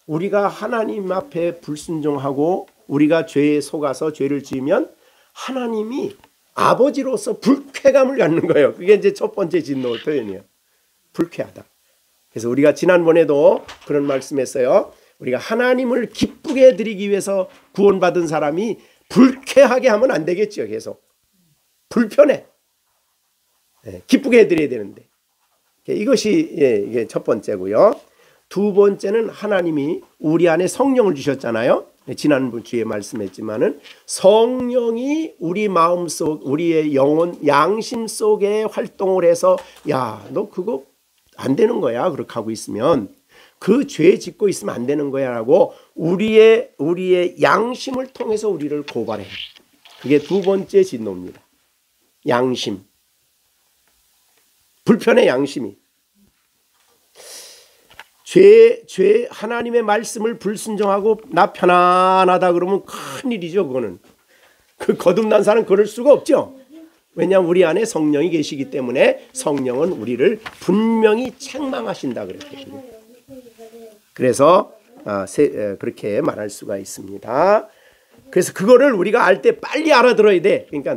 우리가 하나님 앞에 불순종하고 우리가 죄에 속아서 죄를 지으면 하나님이 아버지로서 불쾌감을 갖는 거예요. 그게 이제 첫 번째 진노 표현이에요. 불쾌하다. 그래서 우리가 지난번에도 그런 말씀했어요. 우리가 하나님을 기쁘게 해드리기 위해서 구원받은 사람이 불쾌하게 하면 안 되겠죠. 계속 불편해. 기쁘게 해드려야 되는데 이것이 이게 첫 번째고요. 두 번째는 하나님이 우리 안에 성령을 주셨잖아요. 지난 주에 말씀했지만은 성령이 우리 마음속 우리의 영혼 양심 속에 활동을 해서 야, 너 그거 안 되는 거야. 그렇게 하고 있으면 그 죄 짓고 있으면 안 되는 거야라고 우리의 양심을 통해서 우리를 고발해. 그게 두 번째 진노입니다. 양심. 불편의 양심이. 하나님의 말씀을 불순종하고 나 편안하다 그러면 큰일이죠. 그거는. 그 거듭난 사람은 그럴 수가 없죠. 왜냐하면 우리 안에 성령이 계시기 때문에 성령은 우리를 분명히 책망하신다 그랬거든요. 그래서 그렇게 말할 수가 있습니다. 그래서 그거를 우리가 알 때 빨리 알아들어야 돼. 그러니까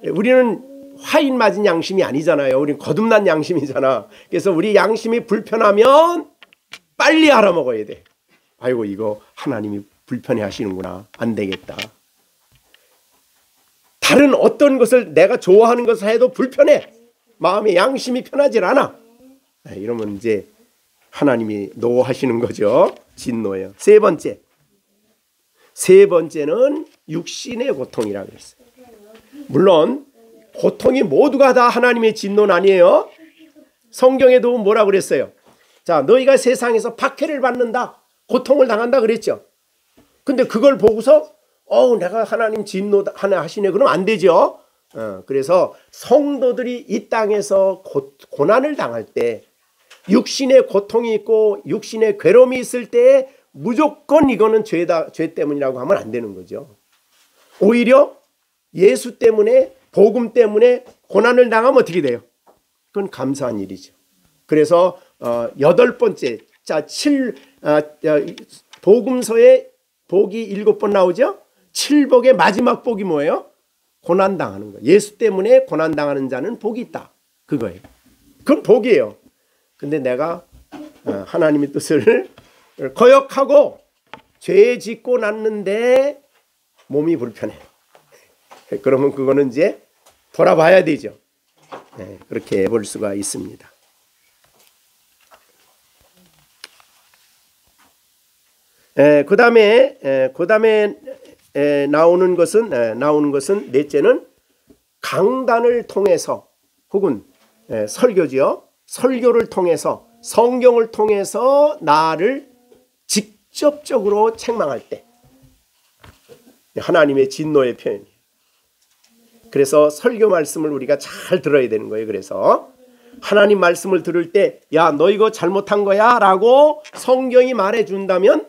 우리는 화인 맞은 양심이 아니잖아요. 우리는 거듭난 양심이잖아. 그래서 우리 양심이 불편하면 빨리 알아먹어야 돼. 아이고 이거 하나님이 불편해 하시는구나. 안 되겠다. 다른 어떤 것을 내가 좋아하는 것을 해도 불편해. 마음의 양심이 편하질 않아. 이러면 이제 하나님이 노하시는 거죠. 진노예요. 세 번째는 육신의 고통이라고 했어요. 물론 고통이 모두가 다 하나님의 진노는 아니에요. 성경에도 뭐라고 그랬어요? 자, 너희가 세상에서 박해를 받는다. 고통을 당한다 그랬죠. 근데 그걸 보고서 내가 하나님 진노 하나 하시네. 그러면 안 되죠. 그래서 성도들이 이 땅에서 고난을 당할 때 육신의 고통이 있고 육신의 괴로움이 있을 때 무조건 이거는 죄 때문이라고 하면 안 되는 거죠. 오히려 예수 때문에 복음 때문에 고난을 당하면 어떻게 돼요? 그건 감사한 일이죠. 그래서 8번째 복음서에 복이 7번 나오죠. 7복의 마지막 복이 뭐예요? 고난당하는 거예요. 예수 때문에 고난당하는 자는 복이 있다. 그거예요. 그건 복이에요. 근데 내가 하나님의 뜻을 거역하고 죄 짓고 났는데 몸이 불편해. 그러면 그거는 이제 돌아봐야 되죠. 그렇게 볼 수가 있습니다. 그 다음에 나오는 것은 넷째는 강단을 통해서 혹은 설교지요. 설교를 통해서 성경을 통해서 나를 직접적으로 책망할 때 하나님의 진노의 표현이에요. 그래서 설교 말씀을 우리가 잘 들어야 되는 거예요. 그래서 하나님 말씀을 들을 때 야, 너 이거 잘못한 거야 라고 성경이 말해준다면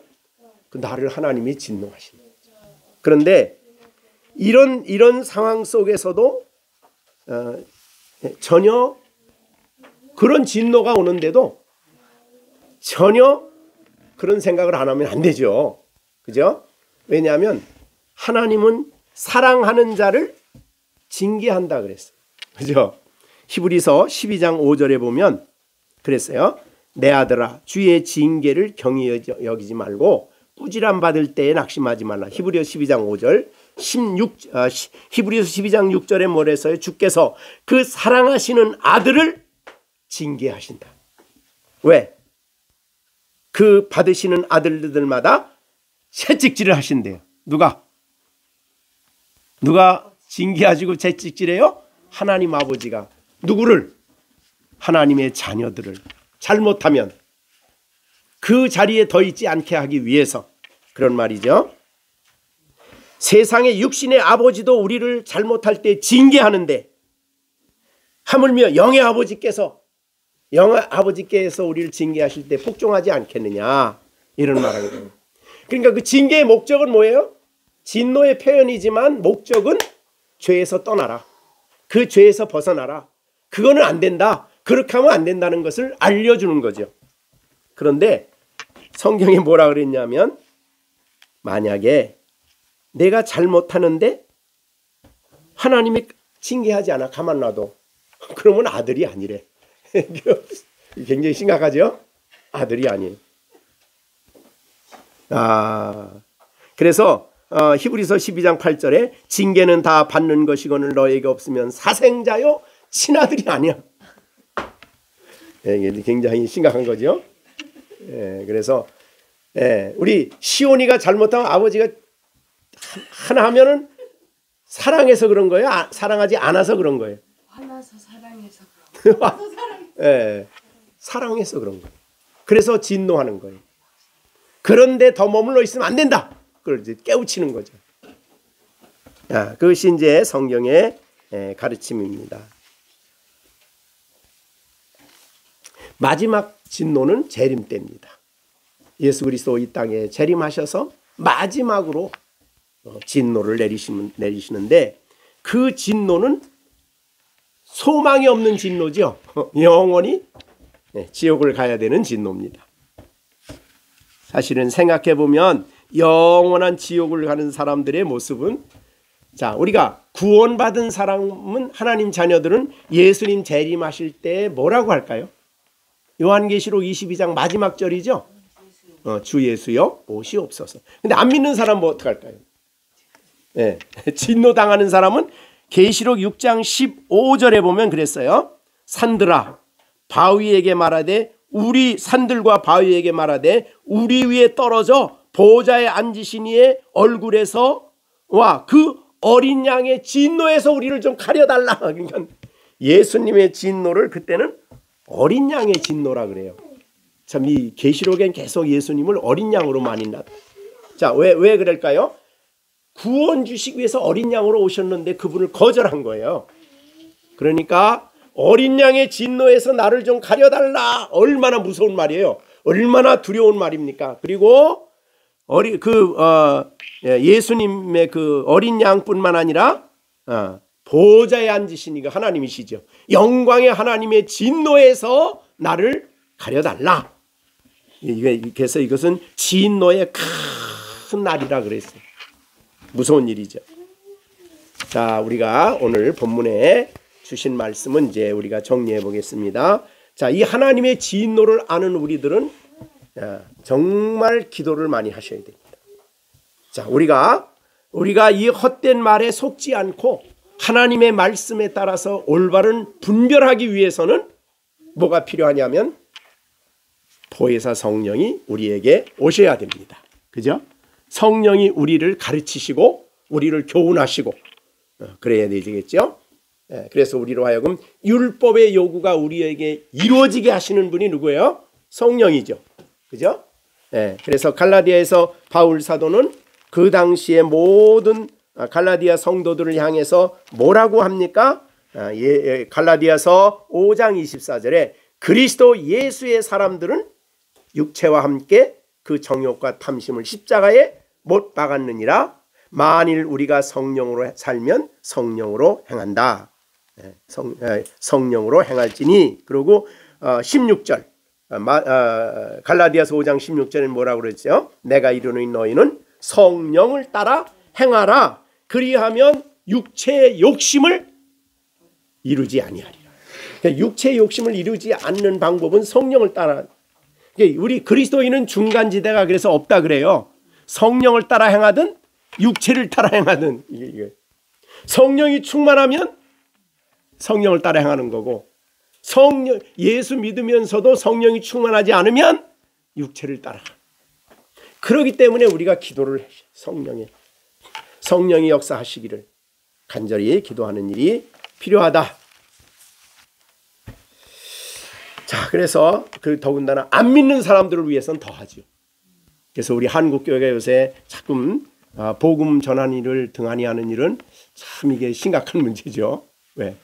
그 나를 하나님이 진노하시는 거죠. 그런데 이런 상황 속에서도 전혀 그런 진노가 오는데도 전혀 그런 생각을 안 하면 안 되죠. 그죠? 왜냐하면 하나님은 사랑하는 자를 징계한다 그랬어요. 그죠? 히브리서 12장 5절에 보면 그랬어요. 내 아들아 주의 징계를 경히 여기지 말고 꾸지람 받을 때에 낙심하지 말라. 히브리서 12장 5절 히브리서 12장 6절에 뭐랬어요? 주께서 그 사랑하시는 아들을 징계하신다. 왜? 그 받으시는 아들들마다 채찍질을 하신대요. 누가 징계하시고 채찍질해요? 하나님 아버지가. 누구를? 하나님의 자녀들을. 잘못하면 그 자리에 더 있지 않게 하기 위해서 그런 말이죠. 세상의 육신의 아버지도 우리를 잘못할 때 징계하는데 하물며 영의 아버지께서 우리를 징계하실 때 복종하지 않겠느냐 이런 말하는 거예요. 그러니까 그 징계의 목적은 뭐예요? 진노의 표현이지만 목적은 죄에서 떠나라. 그 죄에서 벗어나라. 그거는 안 된다. 그렇게 하면 안 된다는 것을 알려주는 거죠. 그런데 성경에 뭐라 그랬냐면 만약에 내가 잘못하는데 하나님이 징계하지 않아 가만 놔둬. 그러면 아들이 아니래. 굉장히 심각하죠? 아들이 아니에요. 그래서 히브리서 12장 8절에 징계는 다 받는 것이거늘 너에게 없으면 사생자요 친아들이 아니야. 이게 굉장히 심각한 거죠. 그래서 우리 시온이가 잘못하면 아버지가 하나 하면은 사랑해서 그런 거예요? 사랑하지 않아서 그런 거예요? 화나서 사랑해서 그런 거예요. 사랑해서 그런 거예요. 그래서 진노하는 거예요. 그런데 더 머물러 있으면 안 된다. 그걸 이제 깨우치는 거죠. 그것이 이제 성경의 가르침입니다. 마지막 진노는 재림 때입니다. 예수 그리스도 이 땅에 재림하셔서 마지막으로 진노를 내리시는데 그 진노는 소망이 없는 진노죠. 영원히 지옥을 가야 되는 진노입니다. 사실은 생각해 보면 영원한 지옥을 가는 사람들의 모습은 우리가 구원받은 사람은 하나님 자녀들은 예수님 재림하실 때 뭐라고 할까요? 요한계시록 22장 마지막 절이죠. 주 예수여 오시옵소서. 근데 안 믿는 사람은 뭐 어떡할까요? 진노당하는 사람은 계시록 6장 15절에 보면 그랬어요. 산들아 바위에게 말하되 우리 산들과 바위에게 말하되 우리 위에 떨어져 보좌에 앉으신 이의 얼굴에서 와 그 어린 양의 진노에서 우리를 좀 가려달라. 그러니까 예수님의 진노를 그때는 어린 양의 진노라 그래요. 참 이 계시록엔 계속 예수님을 어린 양으로 많이 왜 그럴까요? 구원 주시기 위해서 어린 양으로 오셨는데 그분을 거절한 거예요. 그러니까 어린 양의 진노에서 나를 좀 가려달라. 얼마나 무서운 말이에요. 얼마나 두려운 말입니까? 그리고 예수님의 그 어린 양뿐만 아니라 보좌에 앉으신 이가 하나님이시죠. 영광의 하나님의 진노에서 나를 가려달라. 그래서 이것은 진노의 큰 날이라 그랬어요. 무서운 일이죠. 자, 우리가 오늘 본문에 주신 말씀은 이제 우리가 정리해 보겠습니다. 자, 이 하나님의 진노를 아는 우리들은 정말 기도를 많이 하셔야 됩니다. 자, 우리가 이 헛된 말에 속지 않고 하나님의 말씀에 따라서 올바른 분별하기 위해서는 뭐가 필요하냐면 보혜사 성령이 우리에게 오셔야 됩니다. 그죠? 성령이 우리를 가르치시고 우리를 교훈하시고 그래야 되겠죠. 그래서 우리로 하여금 율법의 요구가 우리에게 이루어지게 하시는 분이 누구예요? 성령이죠. 그죠? 그래서 갈라디아에서 바울 사도는 그 당시에 모든 갈라디아 성도들을 향해서 뭐라고 합니까? 갈라디아서 5장 24절에 그리스도 예수의 사람들은 육체와 함께 그 정욕과 탐심을 십자가에 못 박았느니라. 만일 우리가 성령으로 살면 성령으로 행한다. 성령으로 행할지니. 그리고 16절 갈라디아서 5장 16절에 뭐라고 그랬죠? 내가 이르노니 너희는 성령을 따라 행하라. 그리하면 육체의 욕심을 이루지 아니하리라. 그러니까 육체의 욕심을 이루지 않는 방법은 성령을 따라. 우리 그리스도인은 중간지대가 그래서 없다 그래요. 성령을 따라 행하든 육체를 따라 행하든. 성령이 충만하면 성령을 따라 행하는 거고, 예수 믿으면서도 성령이 충만하지 않으면 육체를 따라. 그렇기 때문에 우리가 기도를 성령이 역사하시기를 간절히 기도하는 일이 필요하다. 자, 그래서 더군다나 안 믿는 사람들을 위해서는 더하죠. 그래서 우리 한국교회가 요새 자꾸 복음 전하는 일을 등한히 하는 일은 참 이게 심각한 문제죠. 왜?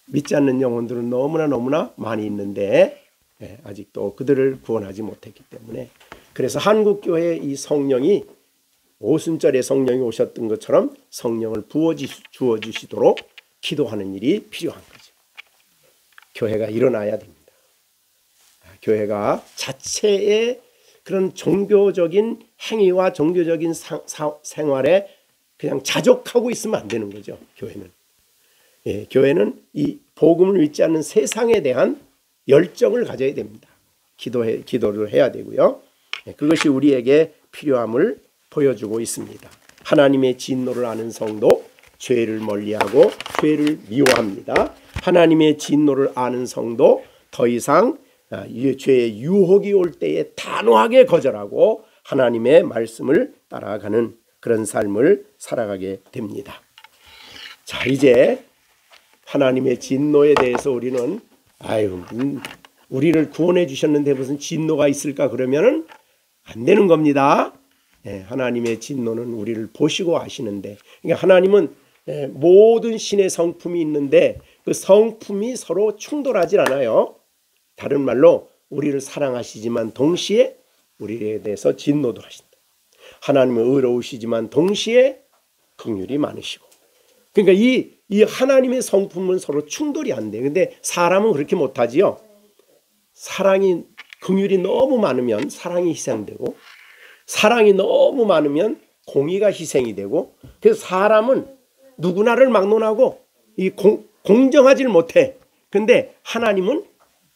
믿지 않는 영혼들은 너무나 많이 있는데 아직도 그들을 구원하지 못했기 때문에, 그래서 한국교회의 이 성령이 오순절에 성령이 오셨던 것처럼 성령을 주어 주시도록 기도하는 일이 필요한 거죠. 교회가 일어나야 됩니다. 교회가 자체의 그런 종교적인 행위와 종교적인 생활에 그냥 자족하고 있으면 안 되는 거죠. 교회는 이 복음을 믿지 않는 세상에 대한 열정을 가져야 됩니다. 기도를 해야 되고요. 그것이 우리에게 필요함을 보여주고 있습니다. 하나님의 진노를 아는 성도 죄를 멀리하고 죄를 미워합니다. 하나님의 진노를 아는 성도 더 이상 죄의 유혹이 올 때에 단호하게 거절하고 하나님의 말씀을 따라가는 그런 삶을 살아가게 됩니다. 자, 이제 하나님의 진노에 대해서 우리는 우리를 구원해 주셨는데 무슨 진노가 있을까 그러면은 안 되는 겁니다. 하나님의 진노는 우리를 보시고 아시는데, 그러니까 하나님은 모든 신의 성품이 있는데 그 성품이 서로 충돌하지 않아요. 다른 말로 우리를 사랑하시지만 동시에 우리에 대해서 진노도 하신다. 하나님은 의로우시지만 동시에 긍휼이 많으시고. 그러니까 이 하나님의 성품은 서로 충돌이 안 돼. 근데 사람은 그렇게 못하지요. 긍휼이 너무 많으면 사랑이 희생되고, 사랑이 너무 많으면 공의가 희생이 되고, 그래서 사람은 누구나를 막론하고 공정하지를 못해. 근데 하나님은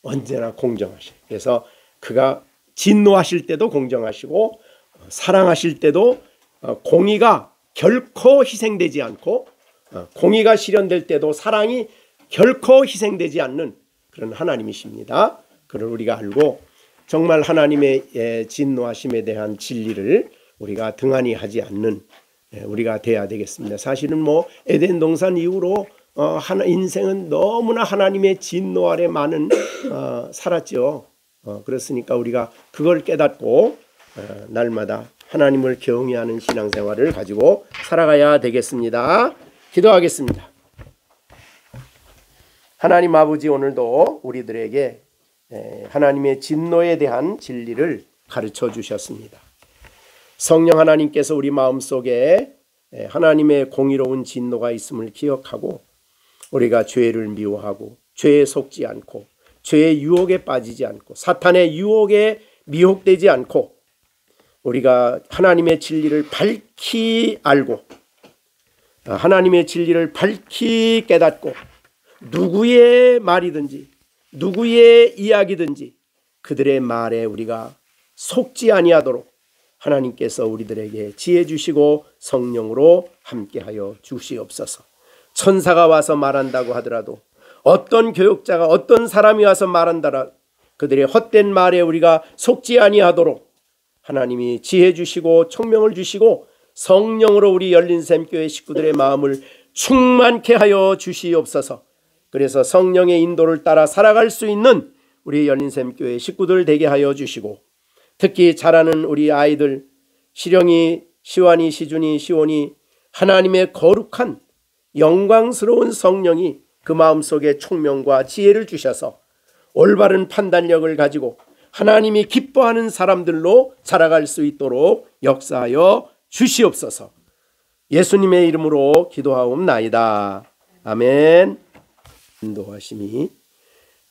언제나 공정하셔요. 그래서 그가 진노하실 때도 공정하시고 사랑하실 때도 공의가 결코 희생되지 않고, 공의가 실현될 때도 사랑이 결코 희생되지 않는 그런 하나님이십니다. 그걸 우리가 알고 정말 하나님의 진노하심에 대한 진리를 우리가 등한히 하지 않는 우리가 돼야 되겠습니다. 사실은 에덴 동산 이후로 인생은 너무나 하나님의 진노 아래 많은 살았죠. 그렇으니까 우리가 그걸 깨닫고 날마다 하나님을 경외하는 신앙생활을 가지고 살아가야 되겠습니다. 기도하겠습니다. 하나님 아버지, 오늘도 우리들에게 하나님의 진노에 대한 진리를 가르쳐 주셨습니다. 성령 하나님께서 우리 마음속에 하나님의 공의로운 진노가 있음을 기억하고 우리가 죄를 미워하고 죄에 속지 않고 죄의 유혹에 빠지지 않고 사탄의 유혹에 미혹되지 않고 우리가 하나님의 진리를 밝히 알고 하나님의 진리를 밝히 깨닫고 누구의 말이든지 누구의 이야기든지 그들의 말에 우리가 속지 아니하도록 하나님께서 우리들에게 지혜 주시고 성령으로 함께하여 주시옵소서. 천사가 와서 말한다고 하더라도 어떤 교역자가 어떤 사람이 와서 말한다라 그들의 헛된 말에 우리가 속지 아니하도록 하나님이 지혜 주시고 총명을 주시고 성령으로 우리 열린샘교회 식구들의 마음을 충만케 하여 주시옵소서. 그래서 성령의 인도를 따라 살아갈 수 있는 우리 열린샘교회 식구들 되게 하여 주시고 특히 자라는 우리 아이들 시령이, 시완이, 시준이, 시온이 하나님의 거룩한 영광스러운 성령이 그 마음속에 총명과 지혜를 주셔서 올바른 판단력을 가지고 하나님이 기뻐하는 사람들로 자라갈 수 있도록 역사하여 주시옵소서. 예수님의 이름으로 기도하옵나이다. 아멘. 인도하심이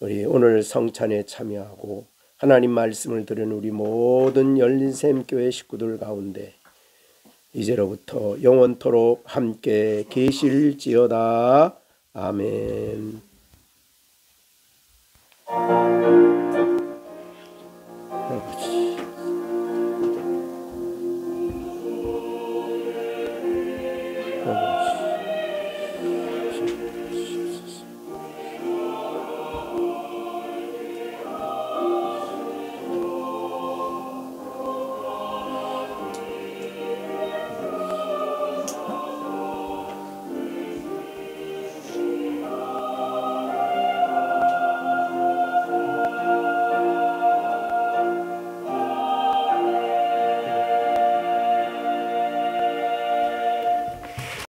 우리 오늘 성찬에 참여하고 하나님 말씀을 들은 우리 모든 열린샘교회 식구들 가운데 이제로부터 영원토록 함께 계실지어다. 아멘. 아버지.